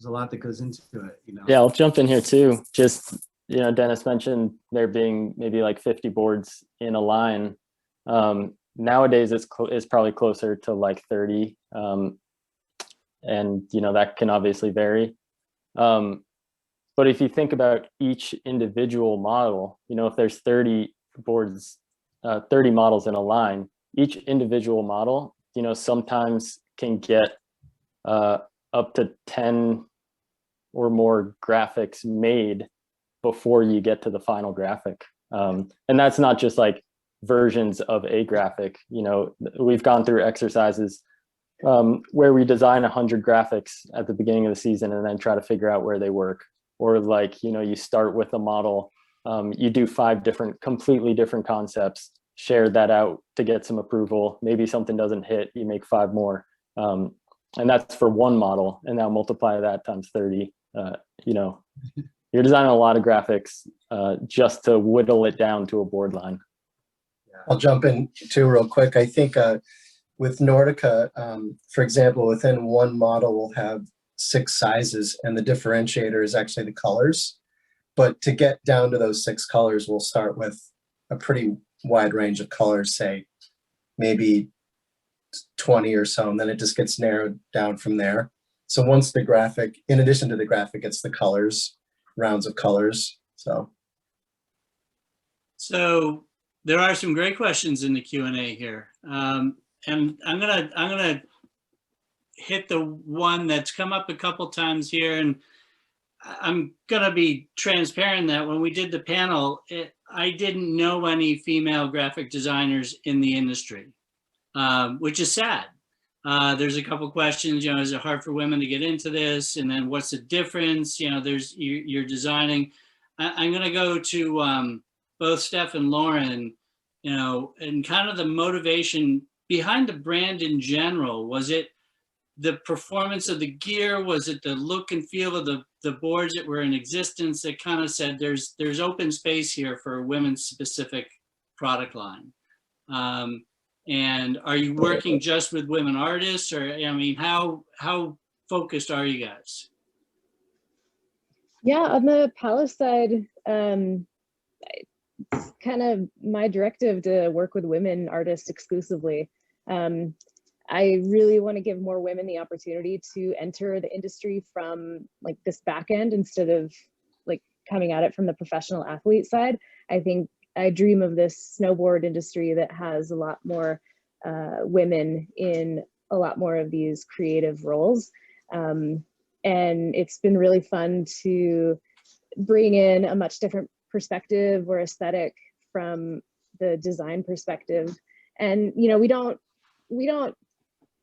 lot that goes into it, you know. Yeah, I'll jump in here too. Just, you know, Dennis mentioned there being maybe like 50 boards in a line. Nowadays it's probably closer to like 30. And, you know, that can obviously vary. But if you think about each individual model, you know, if there's 30 boards, 30 models in a line, each individual model, you know, sometimes can get up to 10 or more graphics made before you get to the final graphic. And that's not just like versions of a graphic. You know, we've gone through exercises where we design 100 graphics at the beginning of the season and then try to figure out where they work. Or like, you know, you start with a model, you do 5 completely different concepts, share that out to get some approval. Maybe something doesn't hit, you make 5 more. And that's for one model, and now multiply that times 30. You know, you're designing a lot of graphics just to whittle it down to a board line. I'll jump in too real quick. I think with Nordica, for example, within one model we'll have 6 sizes, and the differentiator is actually the colors. But to get down to those 6 colors, we'll start with a pretty wide range of colors, say maybe 20 or so, and then it just gets narrowed down from there. So once the graphic, in addition to the graphic, it's the colors, rounds of colors. So there are some great questions in the Q&A here. And I'm gonna hit the one that's come up a couple times here, and I'm gonna be transparent that when we did the panel, I didn't know any female graphic designers in the industry, which is sad. There's a couple questions, you know, is it hard for women to get into this? And then what's the difference? You know, you're designing. I'm gonna go to both Steph and Lauren, you know, and kind of the motivation behind the brand in general. Was it the performance of the gear? Was it the look and feel of the boards that were in existence that kind of said there's open space here for a women's specific product line? And are you working just with women artists, or, I mean, how focused are you guys? Yeah, on the Pallas side, it's kind of my directive to work with women artists exclusively. I really want to give more women the opportunity to enter the industry from like this back end instead of like coming at it from the professional athlete side. I think I dream of this snowboard industry that has a lot more women in a lot more of these creative roles. And it's been really fun to bring in a much different perspective or aesthetic from the design perspective. And, you know, we don't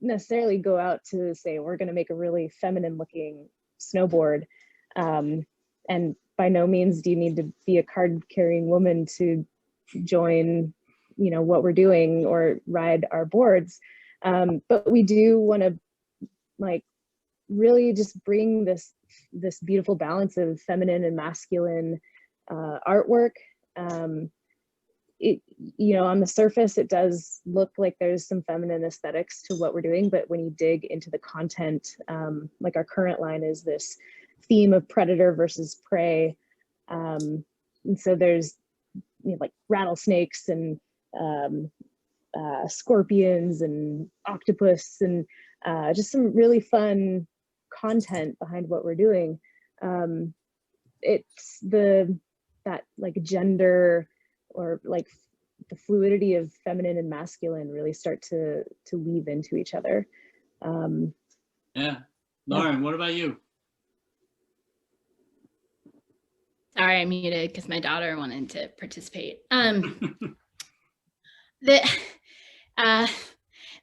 necessarily go out to say we're going to make a really feminine looking snowboard. And by no means do you need to be a card carrying woman to join, you know, what we're doing or ride our boards. But we do want to like really just bring this beautiful balance of feminine and masculine artwork. It, on the surface, it does look like there's some feminine aesthetics to what we're doing, but when you dig into the content, like our current line is this theme of predator versus prey. And so there's like rattlesnakes and scorpions and octopus and just some really fun content behind what we're doing. It's that like gender or like the fluidity of feminine and masculine really start to weave into each other. Yeah. Lauren, what about you? Sorry, I muted because my daughter wanted to participate.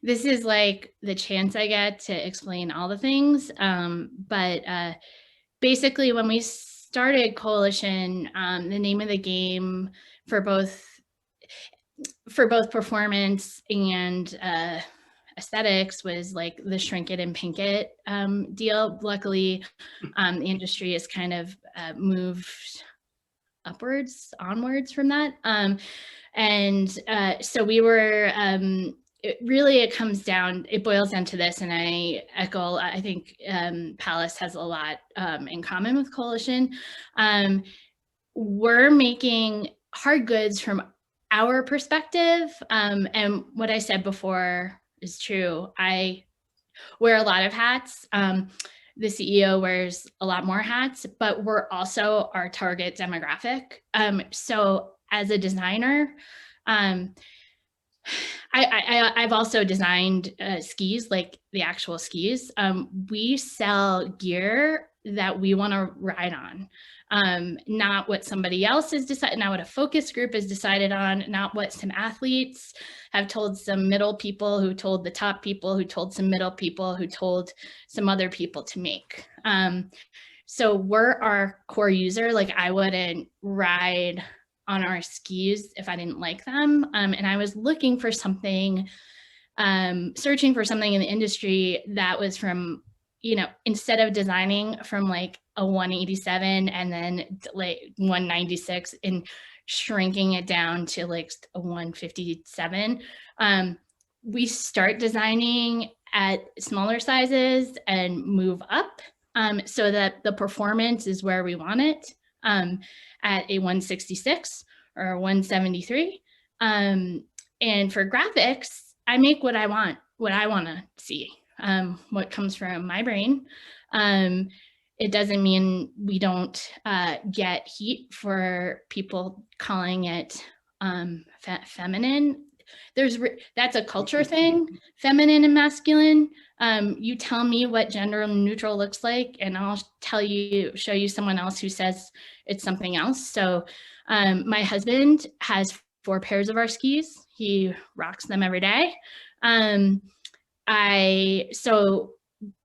This is like the chance I get to explain all the things. But basically, when we started Coalition, the name of the game for both performance and aesthetics was like the shrink it and pink it deal. Luckily, the industry has kind of moved onwards from that. So we were, it boils down to this, and I echo, I think Pallas has a lot in common with Coalition. We're making hard goods from our perspective, and what I said before is true. I wear a lot of hats. The CEO wears a lot more hats, but we're also our target demographic. So as a designer, I've also designed skis, like the actual skis. We sell gear that we want to ride on. Not what somebody else has decided, not what a focus group has decided on, not what some athletes have told some middle people who told the top people who told some middle people who told some other people to make. So we're our core user. Like I wouldn't ride on our skis if I didn't like them. And I was looking for something, searching for something in the industry that was from, instead of designing from like a 187 and then like 196 and shrinking it down to like a 157, we start designing at smaller sizes and move up so that the performance is where we want it at a 166 or 173. And for graphics, I make what I want to see. What comes from my brain. It doesn't mean we don't get heat for people calling it feminine. That's a culture thing, feminine and masculine. You tell me what gender neutral looks like, and I'll show you someone else who says it's something else. So my husband has 4 pairs of our skis. He rocks them every day. So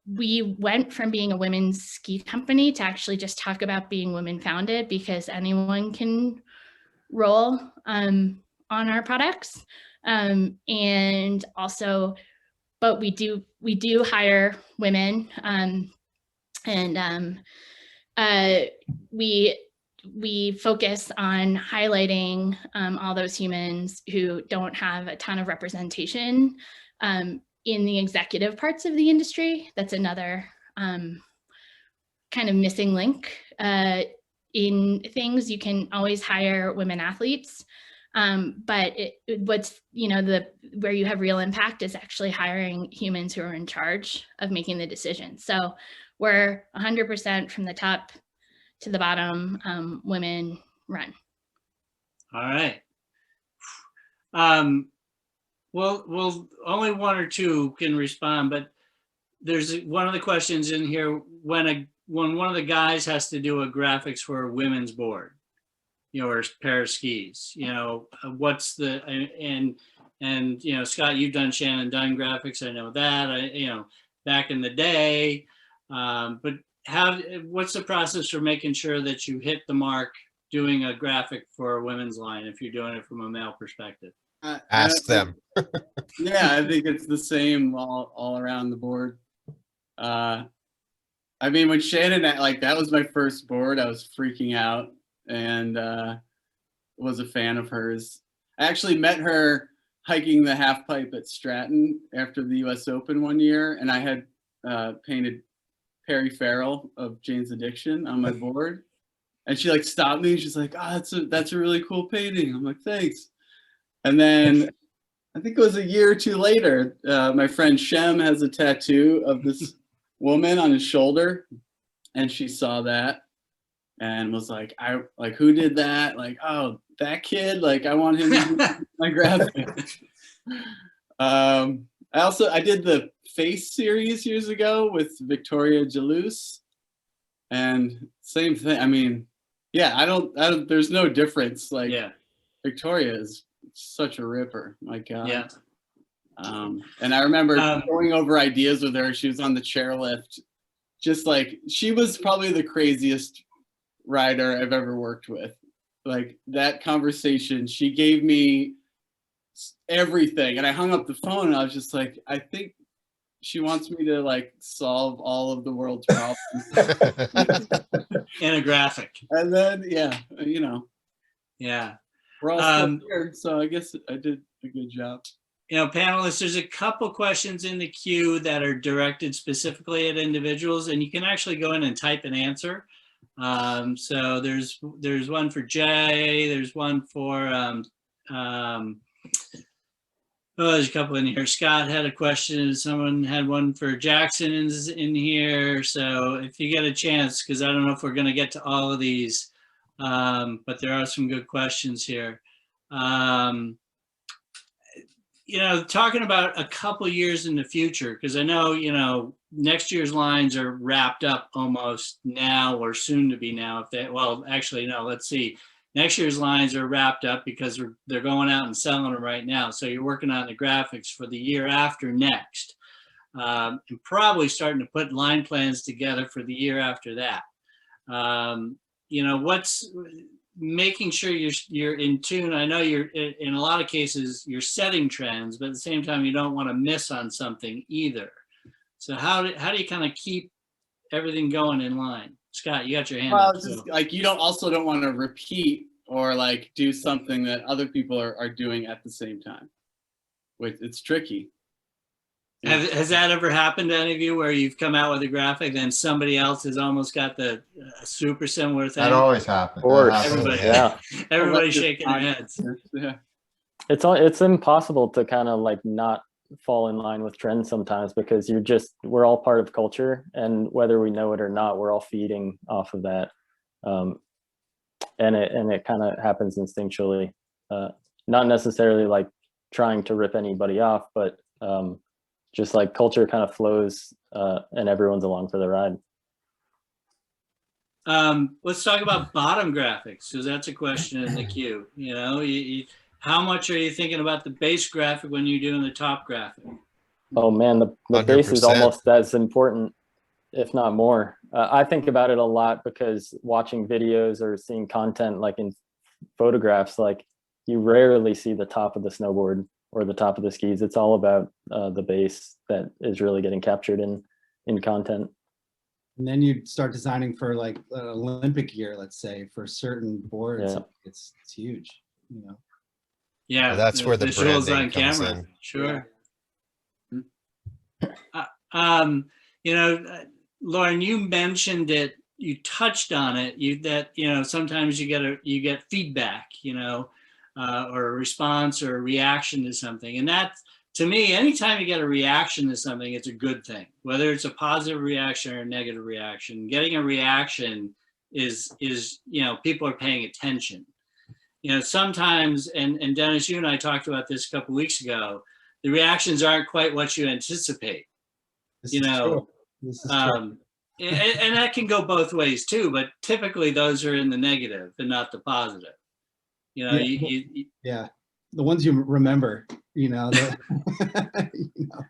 we went from being a women's ski company to actually just talk about being women founded, because anyone can roll on our products. And also, but we do hire women, and we focus on highlighting all those humans who don't have a ton of representation in the executive parts of the industry. That's another kind of missing link in things. You can always hire women athletes, but where you have real impact is actually hiring humans who are in charge of making the decision. So we're 100% from the top to the bottom, women run. All right. Well, only 1 or 2 can respond, but there's one of the questions in here: when one of the guys has to do a graphics for a women's board, or a pair of skis, what's the, and Scott, you've done Shannon Dunn graphics. I know that, back in the day, but what's the process for making sure that you hit the mark doing a graphic for a women's line if you're doing it from a male perspective? Ask them. Yeah, I think it's the same all around the board. I mean, when Shannon, like, that was my first board, I was freaking out and was a fan of hers. I actually met her hiking the half pipe at Stratton after the US Open one year, and I had painted Perry Farrell of Jane's Addiction on my board. And she like stopped me. She's like, "Oh, that's a really cool painting." I'm like, "Thanks." And then I think it was a year or two later, my friend Shem has a tattoo of this woman on his shoulder, and she saw that and was like, who did that? Like, oh, that kid, like, I want him to do my graphic. I did the Face series years ago with Victoria Jalous, and same thing. I mean, yeah, I don't, there's no difference. Like, Yeah. Victoria is such a ripper. My God. Yeah. And I remember going over ideas with her. She was on the chairlift. Just like, she was probably the craziest rider I've ever worked with. Like, that conversation, she gave me everything. And I hung up the phone and I was just like, I think she wants me to like solve all of the world's problems. In a graphic. And then, yeah, you know. Yeah. We're all still here, so I guess I did a good job. You know, panelists, there's a couple questions in the queue that are directed specifically at individuals, and you can actually go in and type an answer. So there's one for Jay, there's one for, there's a couple in here. Scott had a question, someone had one for Jackson in here. So if you get a chance, because I don't know if we're gonna get to all of these, but there are some good questions here. You know, talking about a couple years in the future, because I know, you know, next year's lines are wrapped up almost now or soon to be now. If they, well, actually, no, let's see. Next year's lines are wrapped up because they're going out and selling them right now. So you're working on the graphics for the year after next, and probably starting to put line plans together for the year after that. You know, what's making sure you're in tune. I know you're in a lot of cases you're setting trends, but at the same time you don't want to miss on something either. So how do you kind of keep everything going in line? Scott, you got your hand up. It's just, like, you don't want to repeat or like do something that other people are doing at the same time. It's tricky. Has that ever happened to any of you where you've come out with a graphic then somebody else has almost got the super similar thing? That always happens. Everybody, yeah. Everybody's shaking their heads. Yeah. It's impossible to kind of like not fall in line with trends sometimes, because we're all part of culture, and whether we know it or not, we're all feeding off of that. And it kind of happens instinctually, not necessarily like trying to rip anybody off, but just like culture kind of flows, and everyone's along for the ride. Let's talk about bottom graphics, because that's a question in the queue. You know, how much are you thinking about the base graphic when you're doing the top graphic? Oh man, the base is almost as important, if not more. I think about it a lot because watching videos or seeing content like in photographs, like you rarely see the top of the snowboard or the top of the skis. It's all about the base that is really getting captured in content. And then you start designing for like Olympic gear, let's say, for certain boards. Yeah. It's huge, you know. Yeah, that's where the visuals branding on comes camera. in. Sure. You know, Lauren, you mentioned it. You touched on it. That you know, sometimes you get feedback, you know, or a response or a reaction to something, and that, to me, anytime you get a reaction to something, it's a good thing. Whether it's a positive reaction or a negative reaction, getting a reaction is you know, people are paying attention. You know, sometimes, and Dennis, you and I talked about this a couple of weeks ago, the reactions aren't quite what you anticipate. You know, and that can go both ways too, but typically those are in the negative and not the positive. You know, yeah, the ones you remember, you know, you know.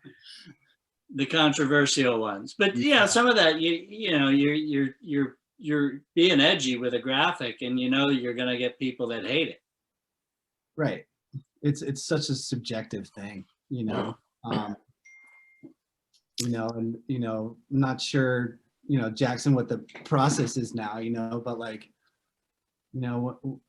The controversial ones. But yeah, some of that, you know, you're being edgy with a graphic, and you know you're gonna get people that hate it. Right. It's such a subjective thing, you know. You know, and you know, I'm not sure you know, Jackson, what the process is now, you know, but like, you know,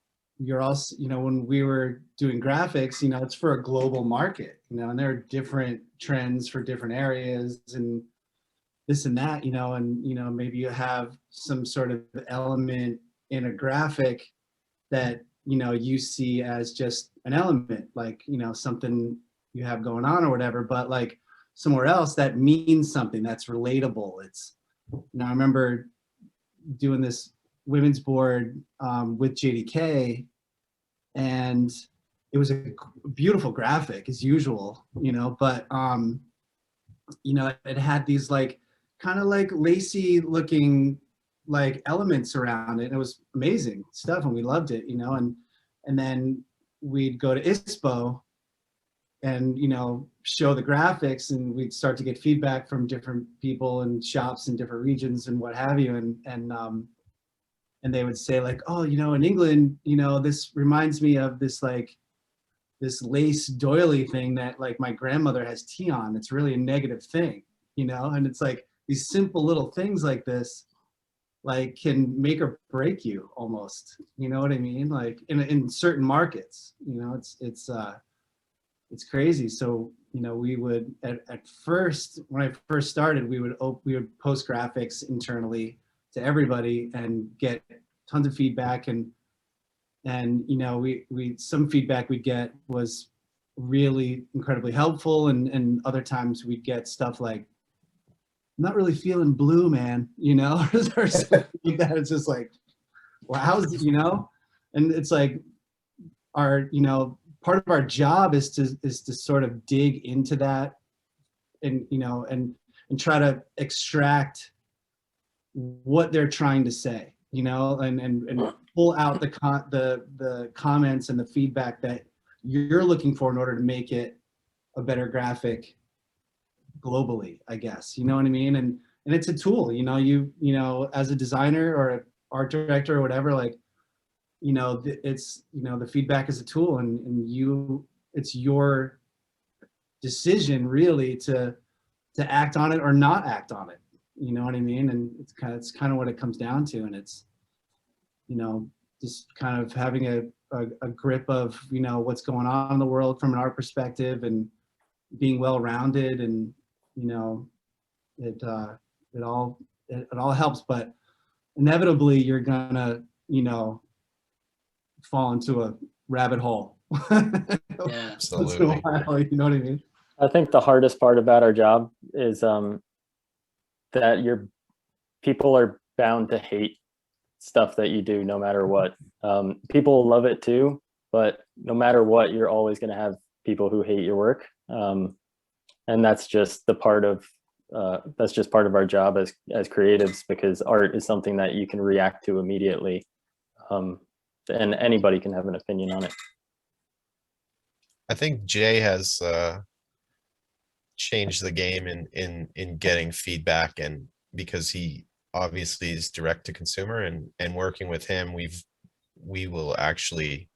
you're also, you know, when we were doing graphics, you know, it's for a global market, you know, and there are different trends for different areas and this and that, you know, and, you know, maybe you have some sort of element in a graphic that, you know, you see as just an element, like, you know, something you have going on or whatever, but like somewhere else that means something that's relatable. It's, you know, I remember doing this women's board with JDK, and it was a beautiful graphic as usual, you know, but you know, it had these like kind of like lacy looking like elements around it, and it was amazing stuff, and we loved it, you know, and then we'd go to ISPO and, you know, show the graphics, and we'd start to get feedback from different people and shops in different regions and what have you, and they would say like, oh, you know, in England, you know, this reminds me of this like this lace doily thing that like my grandmother has tea on. It's really a negative thing, you know, and it's like these simple little things like this like can make or break you almost, you know what I mean? Like in certain markets, you know, it's crazy. So, you know, we would at first, when I first started, we would post graphics internally to everybody and get tons of feedback, and you know, we some feedback we'd get was really incredibly helpful, and other times we'd get stuff like, I'm not really feeling blue, man, you know, or something like that. It's just like, well, how's, you know, and it's like our, you know, part of our job is to sort of dig into that, and, you know, and try to extract what they're trying to say, you know, and pull out the comments and the feedback that you're looking for in order to make it a better graphic globally, I guess, you know what I mean? And it's a tool, you know, you know, as a designer or an art director or whatever, like, you know, it's, you know, the feedback is a tool, and it's your decision really to act on it or not act on it. You know what I mean? And it's kind of what it comes down to. And it's, you know, just kind of having a grip of, you know, what's going on in the world from an art perspective, and being well-rounded, and, you know, it all helps, but inevitably you're gonna, you know, fall into a rabbit hole. Yeah, absolutely. You know what I mean? I think the hardest part about our job is that people are bound to hate stuff that you do no matter what. People love it too, but no matter what, you're always going to have people who hate your work. And that's just part of our job as creatives, because art is something that you can react to immediately. And anybody can have an opinion on it. I think Jay has changed the game in getting feedback, and because he obviously is direct to consumer, and working with him, we will actually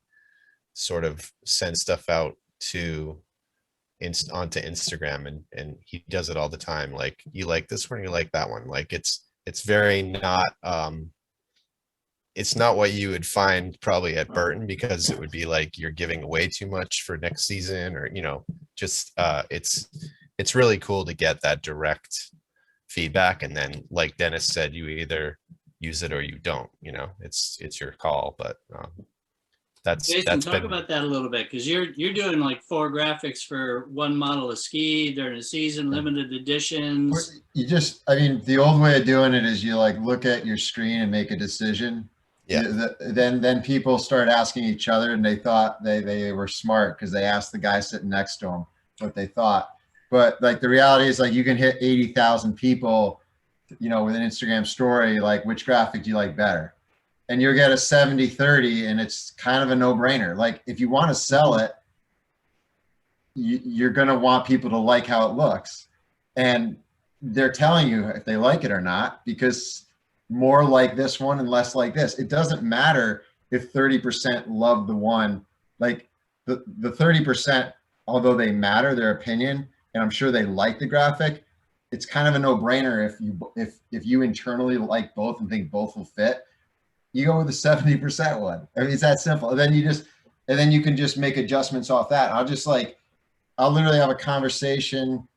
sort of send stuff out onto Instagram, and he does it all the time. Like, you like this one, you like that one. Like, it's very not it's not what you would find probably at Burton, because it would be like you're giving away too much for next season, or, you know, just it's really cool to get that direct feedback. And then, like Dennis said, you either use it or you don't, you know, it's your call. But Jason, talk about that a little bit, because you're doing like 4 graphics for one model of ski during the season, limited editions. You just, I mean, the old way of doing it is you like look at your screen and make a decision. Yeah. Then people start asking each other, and they thought they were smart because they asked the guy sitting next to them what they thought. But like the reality is, like, you can hit 80,000 people, you know, with an Instagram story, like, which graphic do you like better? And you'll get a 70-30, and it's kind of a no-brainer. Like, if you want to sell it, you're going to want people to like how it looks. And they're telling you if they like it or not, because more like this one and less like this. It doesn't matter if 30% love the one. Like, the 30%, although they matter, their opinion, and I'm sure they like the graphic, it's kind of a no-brainer if you internally like both and think both will fit, you go with the 70% one. I mean, it's that simple. And then you can just make adjustments off that. I'll literally have a conversation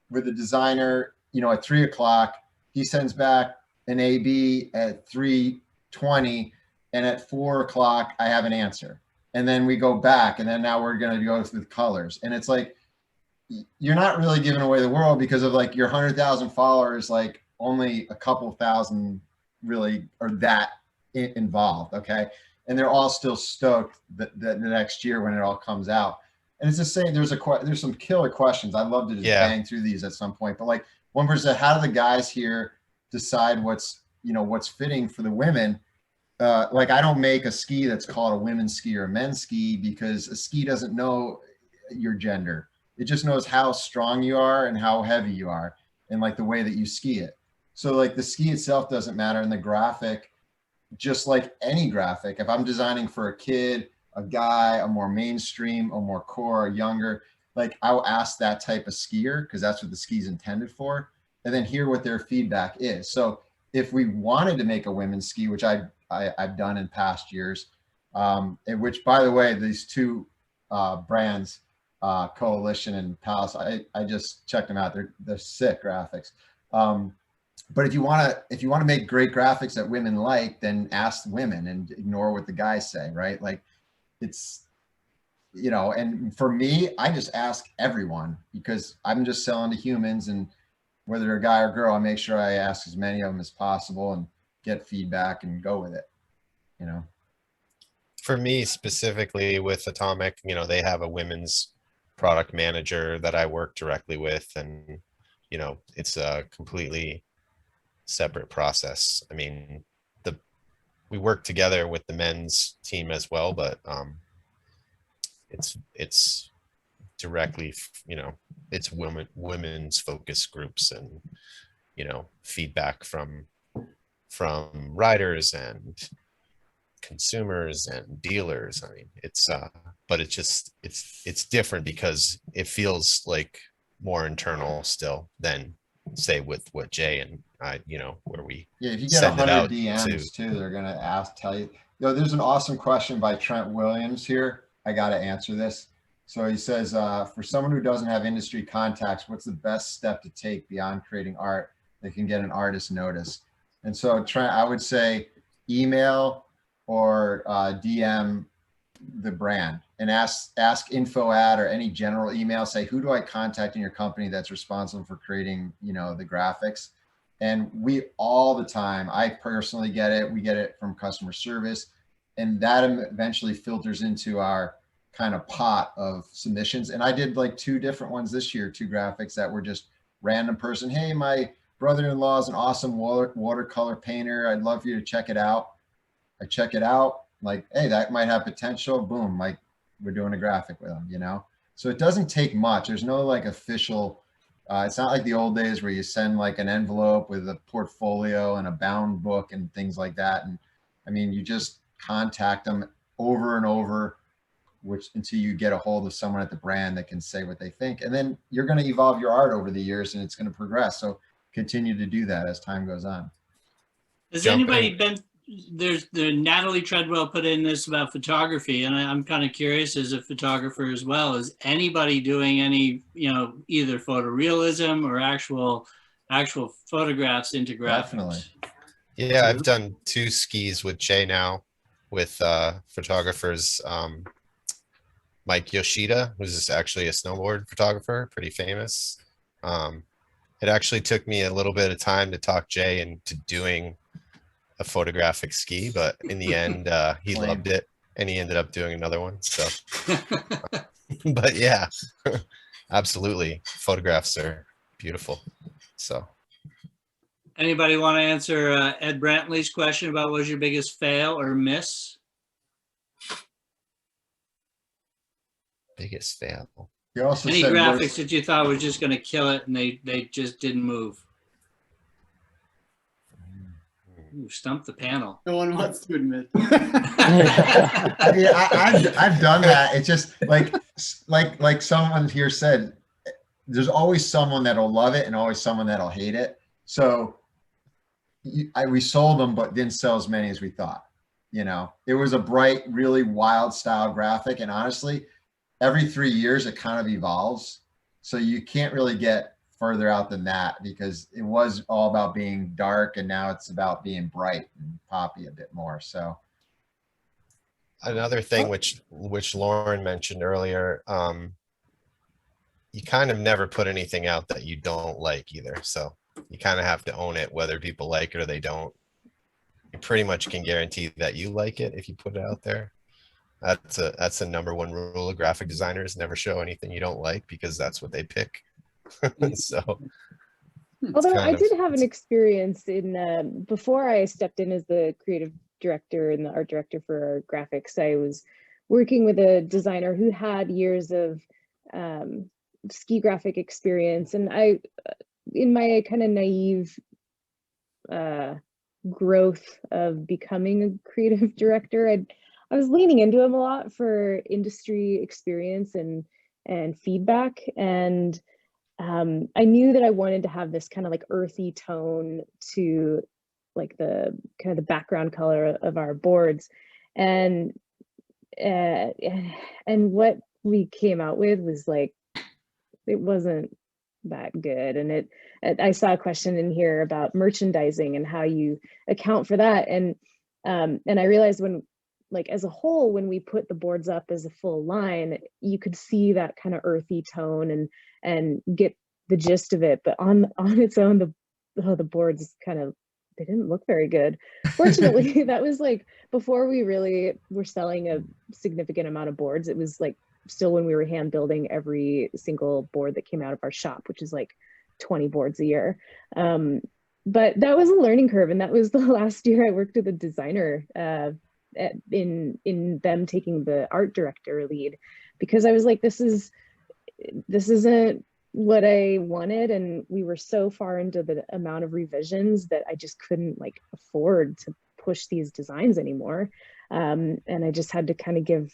with the designer, at 3 o'clock. He sends back an AB at 3:20, and at 4 o'clock I have an answer. And then we go back, and then now we're going to go with colors. And it's like, you're not really giving away the world, because of like your 100,000 followers, like only a couple thousand really are that involved. Okay. And they're all still stoked that the next year when it all comes out. And it's the same. There's some killer questions. I'd love to just bang through these at some point, but like one person said, how do the guys here decide what's fitting for the women? Like I don't make a ski that's called a women's ski or a men's ski, because a ski doesn't know your gender. It just knows how strong you are and how heavy you are, and like the way that you ski it. So like the ski itself doesn't matter. And the graphic, just like any graphic, if I'm designing for a kid, a guy, a more mainstream, a more core, a younger, like I'll ask that type of skier, because that's what the ski is intended for, and then hear what their feedback is. So if we wanted to make a women's ski, which I've done in past years, which by the way, these two brands, Coalition and Pallas, I just checked them out. They're sick graphics. But if you want to make great graphics that women like, then ask women and ignore what the guys say, right? Like it's, and for me, I just ask everyone, because I'm just selling to humans, and whether they're a guy or girl, I make sure I ask as many of them as possible and get feedback and go with it, For me specifically with Atomic, they have a women's product manager that I work directly with, and it's a completely separate process. I mean, we work together with the men's team as well, but it's directly, it's women's focus groups, and feedback from riders and consumers and dealers. I mean, it's but it's different, because it feels like more internal still than say with what Jay and I, where we if you get 100 DMs too, they're gonna tell you. There's an awesome question by Trent Williams here. I got to answer this. So he says, for someone who doesn't have industry contacts, what's the best step to take beyond creating art that can get an artist noticed? And so Trent, I would say email or DM the brand and ask info at, or any general email, say, who do I contact in your company that's responsible for creating, the graphics? And we all the time, I personally get it. We get it from customer service, and that eventually filters into our kind of pot of submissions. And I did like 2 different ones this year, 2 graphics that were just random person. Hey, my brother-in-law is an awesome watercolor painter. I'd love for you to check it out. I check it out, like, hey, that might have potential. Boom, like we're doing a graphic with them, So it doesn't take much. There's no like official, it's not like the old days where you send like an envelope with a portfolio and a bound book and things like that. And I mean, you just contact them over and over, until you get a hold of someone at the brand that can say what they think. And then you're going to evolve your art over the years, and it's going to progress. So continue to do that as time goes on. Has anybody been, there's Natalie Treadwell put in this about photography, and I'm kind of curious as a photographer as well. Is anybody doing any, either photorealism or actual photographs into graphics? Definitely. Yeah, I've done 2 skis with Jay now, with photographers. Mike Yoshida, who's actually a snowboard photographer, pretty famous. It actually took me a little bit of time to talk Jay into doing a photographic ski, but in the end, he loved it, and he ended up doing another one. So, but yeah, absolutely, photographs are beautiful. So, anybody want to answer Ed Brantley's question about what was your biggest fail or miss? Biggest fail. You also Any said graphics that you thought was just going to kill it, and they just didn't move? Ooh, stump the panel. No one wants to admit. I mean, I've done that. It's just like someone here said, there's always someone that'll love it and always someone that'll hate it. So we sold them, but didn't sell as many as we thought. You know, it was a bright, really wild style graphic. And honestly, every 3 years, it kind of evolves. So you can't really get further out than that, because it was all about being dark and now it's about being bright and poppy a bit more. So another thing which Lauren mentioned earlier, you kind of never put anything out that you don't like either. So you kind of have to own it, whether people like it or they don't. You pretty much can guarantee that you like it if you put it out there. That's a number one rule of graphic designers: never show anything you don't like, because that's what they pick. So, although I did have an experience in before I stepped in as the creative director and the art director for our graphics, I was working with a designer who had years of ski graphic experience, and I, in my kind of naive growth of becoming a creative director, I was leaning into him a lot for industry experience and feedback, and I knew that I wanted to have this kind of like earthy tone to like the kind of the background color of our boards, and what we came out with was like, it wasn't that good. And I saw a question in here about merchandising and how you account for that, and I realized when, like, as a whole, when we put the boards up as a full line, you could see that kind of earthy tone and get the gist of it. But on its own, the boards kind of, they didn't look very good. Fortunately, that was like before we really were selling a significant amount of boards. It was like still when we were hand building every single board that came out of our shop, which is like 20 boards a year. But that was a learning curve, and that was the last year I worked with a designer in them taking the art director lead, because I was like, this isn't what I wanted, and we were so far into the amount of revisions that I just couldn't like afford to push these designs anymore, and I just had to kind of give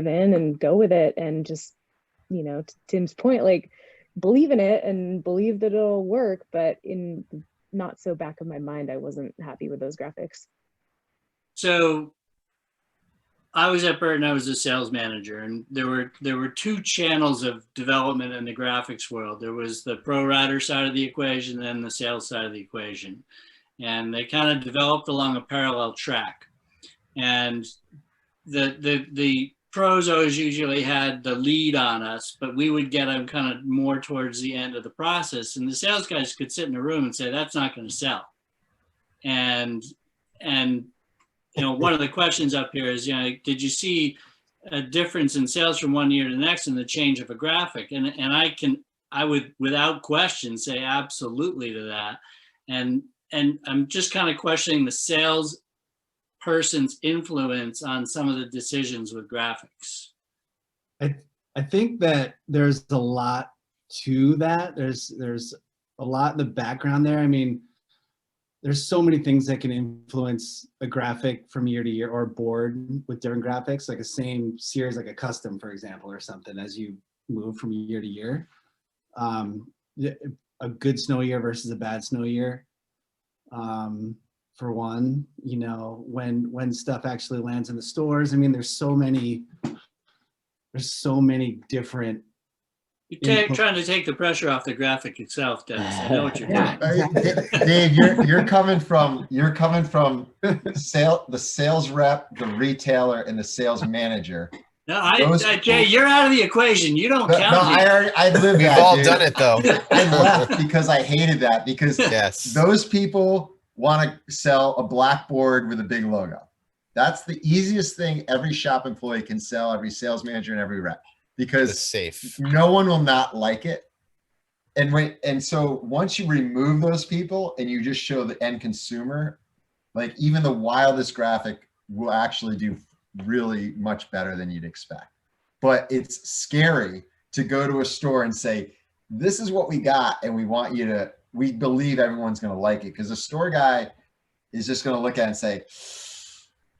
in and go with it, and just, you know, to Tim's point, like, believe in it and believe that it'll work, but in the not so back of my mind, I wasn't happy with those graphics. So I was at Burton, I was a sales manager, and there were two channels of development in the graphics world. There was the pro writer side of the equation and the sales side of the equation. And they kind of developed along a parallel track. And the pros always usually had the lead on us, but we would get them kind of more towards the end of the process. And the sales guys could sit in a room and say, that's not going to sell. And you know, one of the questions up here is, you know, did you see a difference in sales from one year to the next in the change of a graphic? And I would without question say absolutely to that. And I'm just kind of questioning the sales person's influence on some of the decisions with graphics. I think that there's a lot to that. There's a lot in the background there. I mean, there's so many things that can influence a graphic from year to year, or a board with different graphics, like a same series, like a custom, for example, or something, as you move from year to year. A good snow year versus a bad snow year. For one, you know, when stuff actually lands in the stores. I mean, there's so many different. You're trying to take the pressure off the graphic itself, Dennis. I know what you're doing. Dave, you're coming from the sales rep, the retailer, and the sales manager. No, Jay, you're out of the equation. You don't count. No, I lived We've that. all Dude. done it though. I left because I hated that, because Yes. those people want to sell a blackboard with a big logo. That's the easiest thing every shop employee can sell, every sales manager and every rep, because It's safe. no one will not like it. And so once you remove those people and you just show the end consumer, like even the wildest graphic will actually do really much better than you'd expect. But it's scary to go to a store and say, this is what we got, and we believe everyone's going to like it, because the store guy is just going to look at it and say,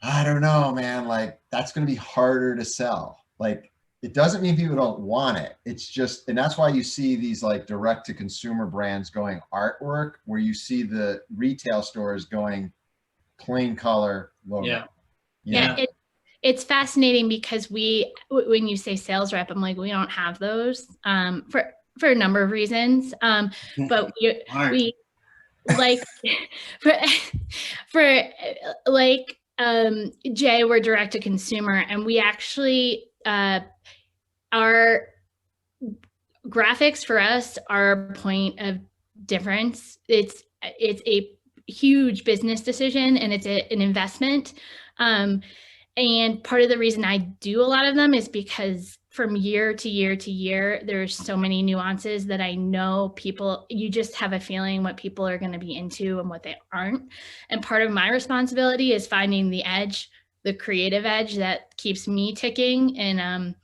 I don't know, man, like that's going to be harder to sell. Like it doesn't mean people don't want it. It's just, and that's why you see these like direct to consumer brands going artwork, where you see the retail stores going plain color logo. Yeah. Yeah, it's fascinating because when you say sales rep, I'm like, we don't have those for a number of reasons. But we like for like Jay, we're direct to consumer, and we actually our graphics for us are a point of difference. It's a huge business decision, and it's an investment. And part of the reason I do a lot of them is because from year to year to year, there's so many nuances that I know people, you just have a feeling what people are going to be into and what they aren't. And part of my responsibility is finding the edge, the creative edge that keeps me ticking and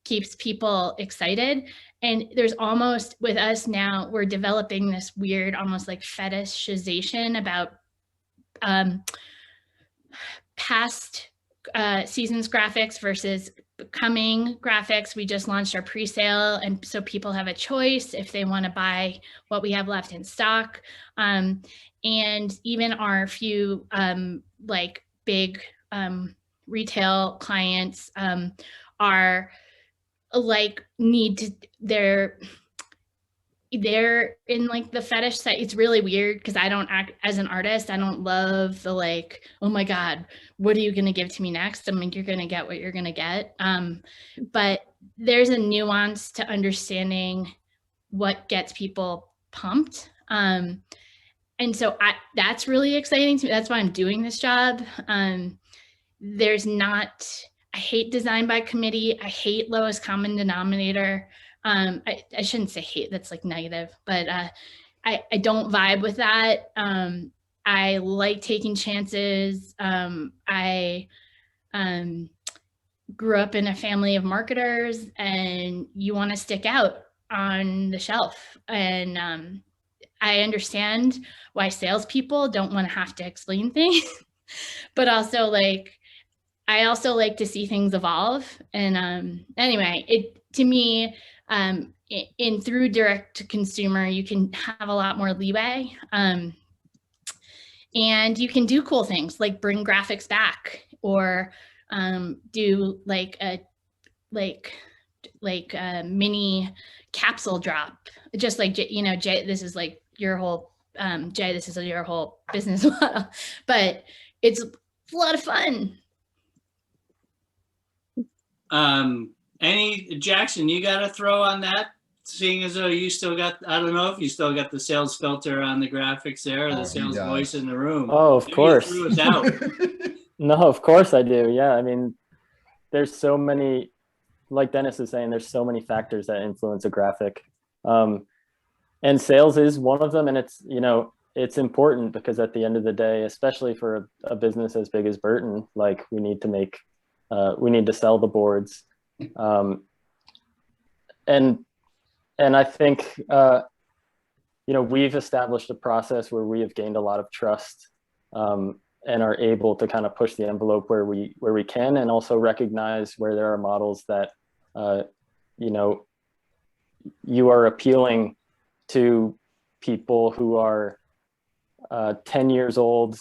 keeps people excited. And there's almost, with us now, we're developing this weird, almost like fetishization about past seasons graphics versus coming graphics. We just launched our pre-sale, and so people have a choice if they want to buy what we have left in stock. And even our few like big retail clients are like they're in like the fetish site. It's really weird because I don't act as an artist. I don't love the like, oh my God, what are you going to give to me next? I mean, you're going to get what you're going to get. But there's a nuance to understanding what gets people pumped. And so that's really exciting to me. That's why I'm doing this job. I hate design by committee. I hate lowest common denominator. I shouldn't say hate, that's like negative, but I don't vibe with that. I like taking chances. I grew up in a family of marketers, and you want to stick out on the shelf. And I understand why salespeople don't want to have to explain things, but also like, I also like to see things evolve. And anyway, to me, in through direct to consumer, you can have a lot more leeway, and you can do cool things like bring graphics back, or do like a mini capsule drop, just like, you know, Jay, this is like your whole Jay, this is your whole business model, but it's a lot of fun. Jackson, you got to throw on that, seeing as though you still got, I don't know if you still got the sales filter on the graphics there, or the sales voice in the room. Oh, of course. Threw us out. No, of course I do. Yeah. I mean, there's so many, like Dennis is saying, there's so many factors that influence a graphic. And sales is one of them. And it's, you know, it's important because at the end of the day, especially for a business as big as Burton, like we need to sell the boards. And I think, you know, we've established a process where we have gained a lot of trust, and are able to kind of push the envelope where we can, and also recognize where there are models that, you know, you are appealing to people who are 10 years old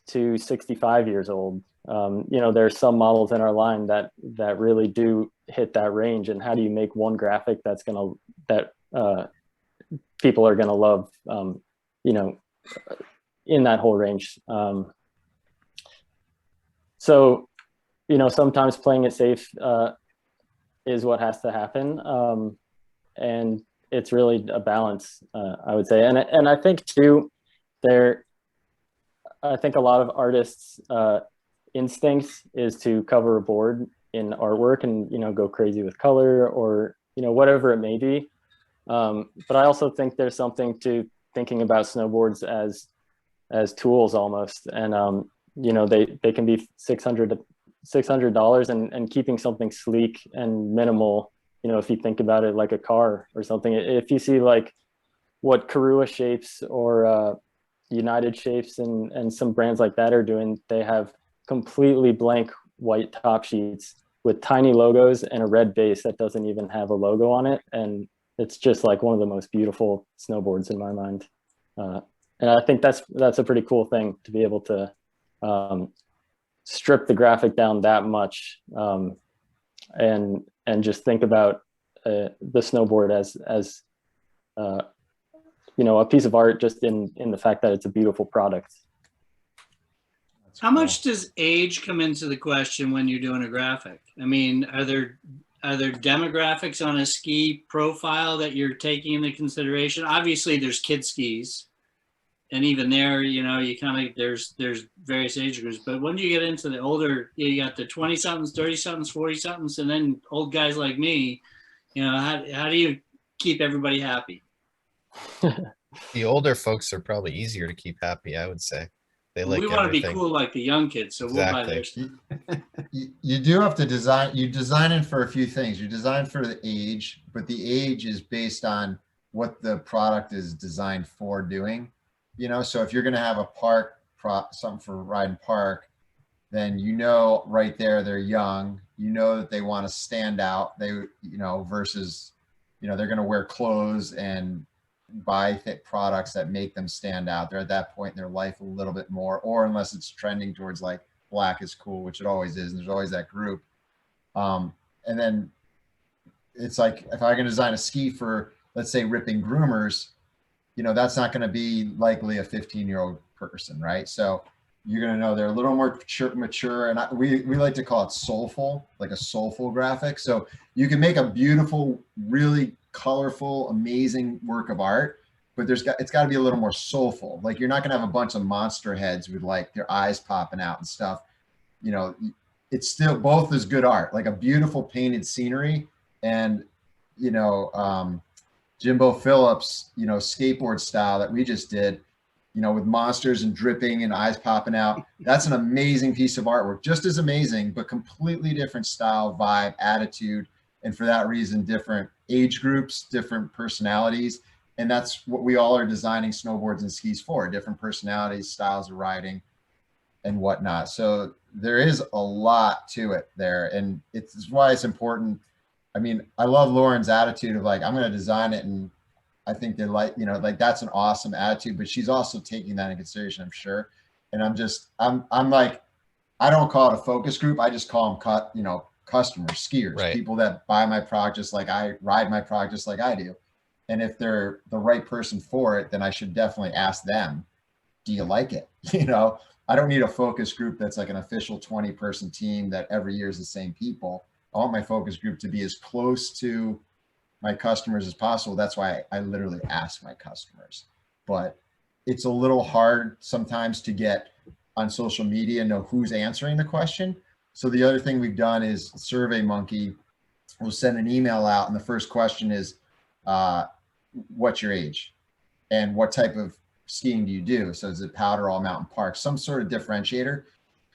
to 65 years old. You know, there are some models in our line that really do hit that range, and how do you make one graphic that people are gonna love, you know, in that whole range. So, you know, sometimes playing it safe is what has to happen, and it's really a balance, I would say. And I think too, I think a lot of artists' instincts is to cover a board in artwork and, you know, go crazy with color, or, you know, whatever it may be. But I also think there's something to thinking about snowboards as tools almost. And, you know, they can be $600 and keeping something sleek and minimal, you know, if you think about it like a car or something. If you see like what Karua Shapes or United Shapes and some brands like that are doing, they have completely blank white top sheets, with tiny logos and a red base that doesn't even have a logo on it. And it's just like one of the most beautiful snowboards in my mind. And I think that's a pretty cool thing to be able to strip the graphic down that much, and just think about the snowboard as you know, a piece of art, just in the fact that it's a beautiful product. How much does age come into the question when you're doing a graphic? I mean, are there demographics on a ski profile that you're taking into consideration? Obviously, there's kid skis, and even there, you know, you kind of there's various age groups. But when you get into the older, you got the 20-somethings, 30-somethings, 40-somethings, and then old guys like me. You know, how do you keep everybody happy? The older folks are probably easier to keep happy, I would say. They like We want to be everything. cool like the young kids, so we'll buy their stuff. You do have to design. You design it for a few things. You design for the age, but the age is based on what the product is designed for doing. You know, so if you're going to have a park something for ride and park, then you know right there they're young. You know that they want to stand out. They, you know, versus, you know, they're going to wear clothes and buy products that make them stand out. They're at that point in their life a little bit more, or unless it's trending towards like black is cool, which it always is, and there's always that group. And then it's like, if I can design a ski for, let's say, ripping groomers, you know, that's not going to be likely a 15-year-old person, right? So you're going to know they're a little more mature, and we like to call it soulful, like a soulful graphic. So you can make a beautiful, really colorful, amazing work of art, but it's got to be a little more soulful. Like, you're not going to have a bunch of monster heads with like their eyes popping out and stuff. You know, it's still, both is good art, like a beautiful painted scenery, and, you know, Jimbo Phillips, you know, skateboard style that we just did, you know, with monsters and dripping and eyes popping out. That's an amazing piece of artwork, just as amazing, but completely different style, vibe, attitude. And for that reason, different age groups, different personalities. And that's what we all are designing snowboards and skis for, different personalities, styles of riding and whatnot. So there is a lot to it there. And it's why it's important. I mean, I love Lauren's attitude of like, I'm going to design it, and I think they're like, you know, like that's an awesome attitude, but she's also taking that in consideration, I'm sure. And I'm like, I don't call it a focus group. I just call them, you know, customers, skiers, right, people that buy my product just like I ride my product just like I do. And if they're the right person for it, then I should definitely ask them, do you like it? You know, I don't need a focus group that's like an official 20-person team that every year is the same people. I want my focus group to be as close to my customers as possible. That's why I literally ask my customers. But it's a little hard sometimes to get on social media and know who's answering the question. So the other thing we've done is SurveyMonkey will send an email out, and the first question is, what's your age and what type of skiing do you do? So is it powder, all mountain, park, some sort of differentiator?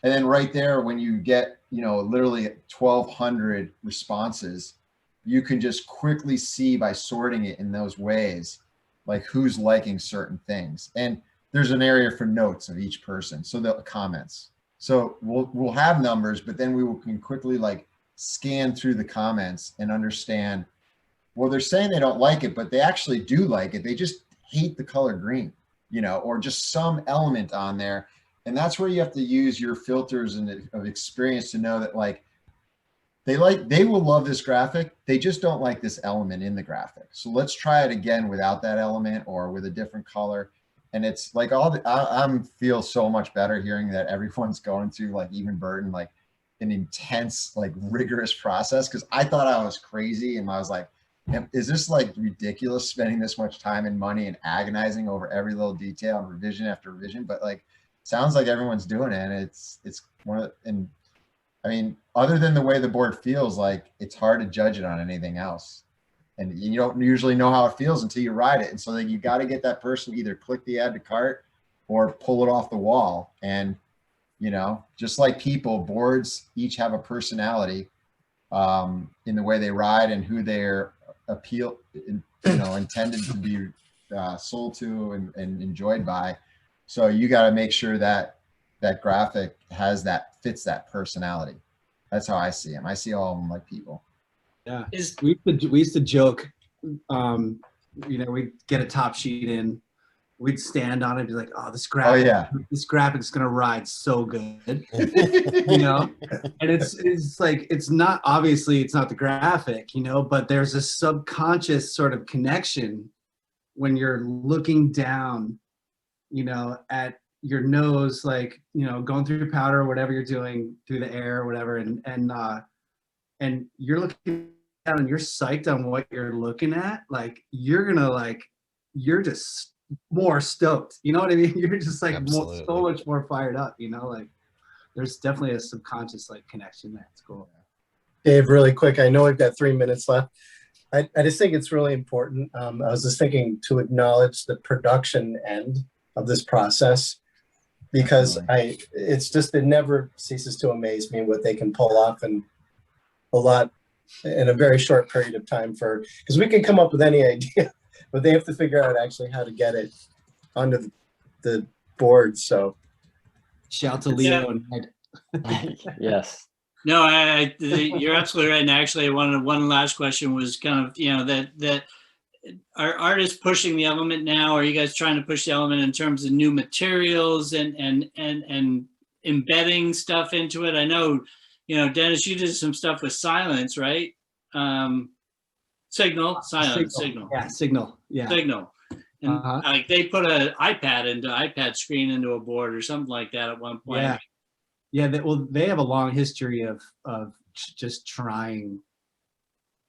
And then right there, when you get, you know, literally 1,200 responses, you can just quickly see by sorting it in those ways, like who's liking certain things. And there's an area for notes of each person. So the comments. So we'll have numbers, but then can quickly like scan through the comments and understand, well, they're saying they don't like it, but they actually do like it. They just hate the color green, you know, or just some element on there. And that's where you have to use your filters and of experience to know that like, they will love this graphic. They just don't like this element in the graphic. So let's try it again without that element or with a different color. And it's like I feel so much better hearing that everyone's going through, like even Burton, like an intense, like rigorous process. Cause I thought I was crazy. And I was like, is this like ridiculous spending this much time and money and agonizing over every little detail and revision after revision? But like, sounds like everyone's doing it. And it's one of and I mean, other than the way the board feels, like it's hard to judge it on anything else. And you don't usually know how it feels until you ride it. And so then you got to get that person to either click the add to cart or pull it off the wall. And, you know, just like people, boards each have a personality in the way they ride and who they're intended to be sold to and enjoyed by. So you got to make sure that that graphic fits that personality. That's how I see them. I see all of them like people. Yeah. We used to joke, we'd get a top sheet in, we'd stand on it and be like, oh, this graphic's gonna ride so good. And it's like, it's not the graphic, but there's a subconscious sort of connection when you're looking down, at your nose, like, going through powder or whatever you're doing, through the air or whatever, and you're looking down and you're psyched on what you're looking at, like, you're just more stoked, you know what I mean? You're just like so much more fired up, like there's definitely a subconscious like connection there. It's cool. Dave, really quick, I know we've got 3 minutes left. I just think it's really important. I was just thinking to acknowledge the production end of this process, because it never ceases to amaze me what they can pull off in a very short period of time, because we can come up with any idea, but they have to figure out actually how to get it onto the board. So shout to Leo and Ed. Yes. No, you're absolutely right. And actually, one last question was kind of, that are artists pushing the element now? Are you guys trying to push the element in terms of new materials and embedding stuff into it? I know, Dennis, you did some stuff with silence, right? Signal. Yeah, signal. Yeah. Signal. And like they put an iPad screen into a board or something like that at one point. Yeah. They have a long history of just trying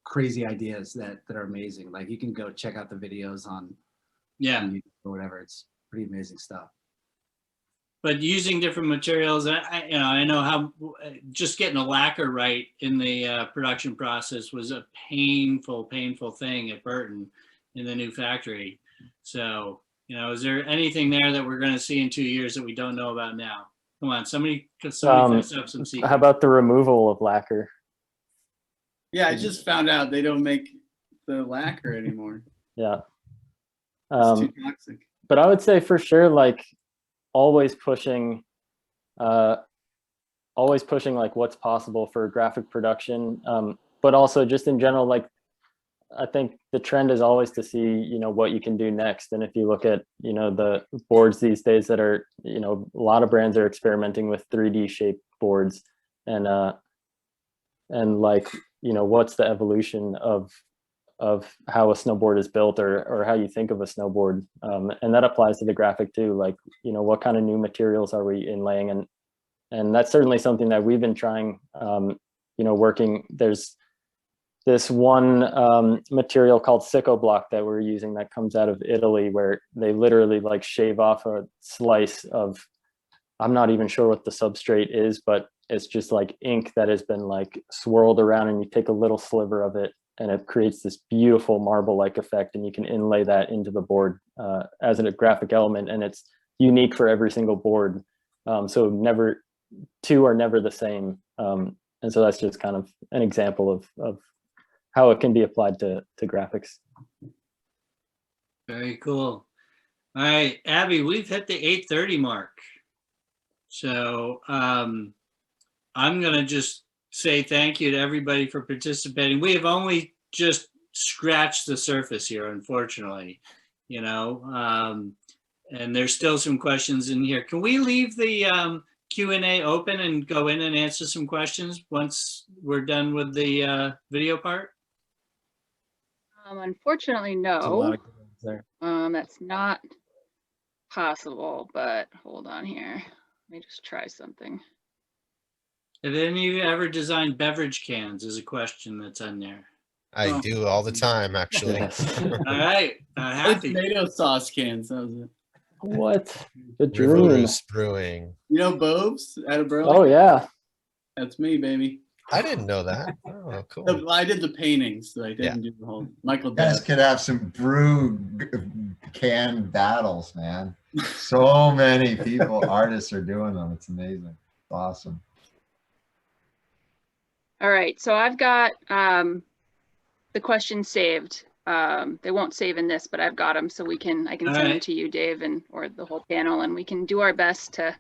crazy ideas that are amazing. Like you can go check out the videos on YouTube or whatever. It's pretty amazing stuff. But using different materials, I know how just getting a lacquer right in the production process was a painful thing at Burton in the new factory. So, is there anything there that we're going to see in 2 years that we don't know about now? Come on, somebody fess up some secrets. How about the removal of lacquer? Yeah, I just found out they don't make the lacquer anymore. Yeah. It's too toxic. But I would say for sure, like always pushing like what's possible for graphic production. But also just in general, like I think the trend is always to see, what you can do next. And if you look at, the boards these days that are, a lot of brands are experimenting with 3D shaped boards and like, what's the evolution of how a snowboard is built or how you think of a snowboard. And that applies to the graphic too. Like, what kind of new materials are we inlaying? And that's certainly something that we've been trying, working. There's this one material called Sicko Block that we're using that comes out of Italy, where they literally like shave off a slice of, I'm not even sure what the substrate is, but it's just like ink that has been like swirled around, and you take a little sliver of it and it creates this beautiful marble-like effect, and you can inlay that into the board as a graphic element, and it's unique for every single board. So two are never the same. And so that's just kind of an example of how it can be applied to graphics. Very cool. All right, Abby, we've hit the 8:30 mark. So I'm going to just say thank you to everybody for participating. We have only just scratched the surface here, unfortunately, and there's still some questions in here. Can we leave the Q&A open and go in and answer some questions once we're done with the video part? Unfortunately, no. That's not possible, but hold on here. Let me just try something. Have any of you ever designed beverage cans is a question that's on there. I do all the time, actually. All right. Happy. Tomato sauce cans. That was it. What? The River dream. Roost Brewing. Bobes out of Burlington? Oh, yeah. That's me, baby. I didn't know that. Oh, cool. I did the paintings, so I didn't do the whole Michael. You guys could have some brew can battles, man. So many artists are doing them. It's amazing. It's awesome. All right, so I've got the questions saved. They won't save in this, but I've got them, so I can send them to you, Dave, or the whole panel, and we can do our best to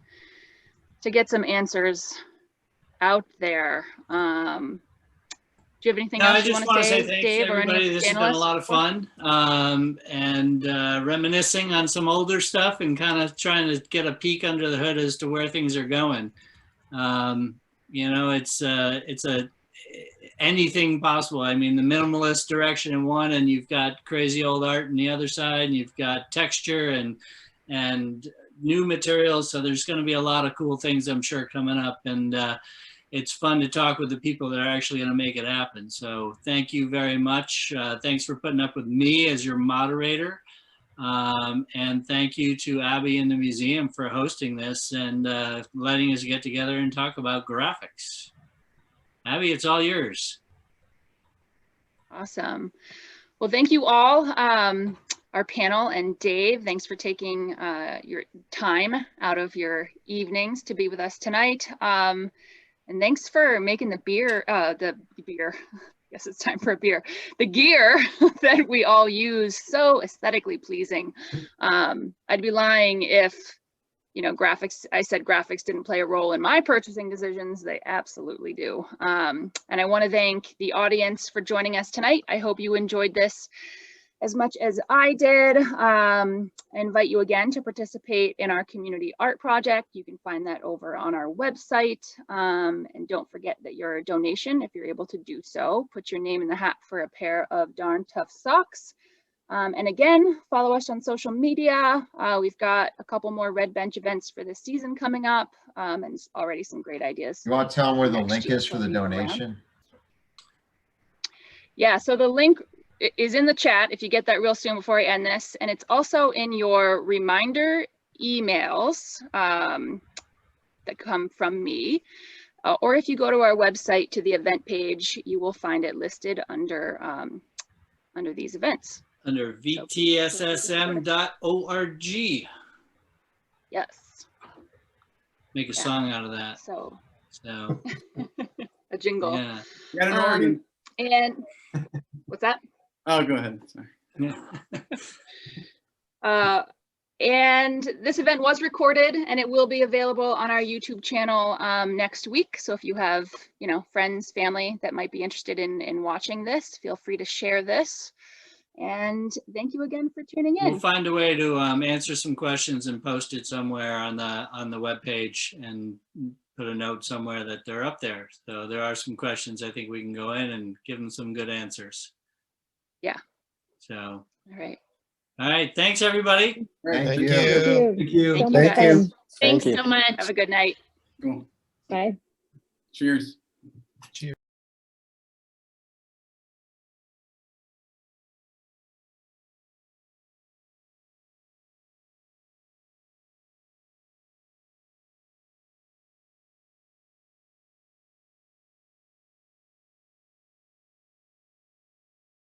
get some answers out there. Do you have anything No, else I you just want want to to say, say thanks Dave, to or any everybody. of the This has been a panelists? lot of fun, and reminiscing on some older stuff and kind of trying to get a peek under the hood as to where things are going. You know, it's anything possible. I mean, the minimalist direction in one, and you've got crazy old art in the other side, and you've got texture and new materials. So there's going to be a lot of cool things, I'm sure, coming up, and it's fun to talk with the people that are actually going to make it happen. So thank you very much. Thanks for putting up with me as your moderator. And thank you to Abby and the museum for hosting this and letting us get together and talk about graphics. Abby, it's all yours. Awesome. Well, thank you all, our panel, and Dave, thanks for taking your time out of your evenings to be with us tonight. And thanks for making the beer, I guess it's time for a beer, the gear that we all use so aesthetically pleasing. I'd be lying if, you know, I said graphics didn't play a role in my purchasing decisions. They absolutely do. And I want to thank the audience for joining us tonight. I hope you enjoyed this as much as I did. I invite you again to participate in our community art project. You can find that over on our website. And don't forget that your donation, if you're able to do so, put your name in the hat for a pair of darn tough socks. And again, follow us on social media. We've got a couple more Red Bench events for this season coming up, and already some great ideas. You want to tell them where the next link year is for the floating around. donation? Yeah, so the link is in the chat if you get that real soon before I end this, and it's also in your reminder emails that come from me, or if you go to our website to the event page, you will find it listed under under these events. Under vtssm.org. Yes. Make a song out of that. So So a jingle. yeah. Got an organ. And what's that? Oh, go ahead. Sorry. And this event was recorded and it will be available on our YouTube channel next week. So if you have, you know, friends, family that might be interested in watching this, feel free to share this. And thank you again for tuning in. We'll find a way to answer some questions and post it somewhere on the webpage and put a note somewhere that they're up there. So there are some questions I think we can go in and give them some good answers. Yeah. So. All right. All right. Thanks, everybody. Thank you. Thank you. Thank Thank guys. you. Thanks you. so much. Have a good night. Cool. Bye. Cheers.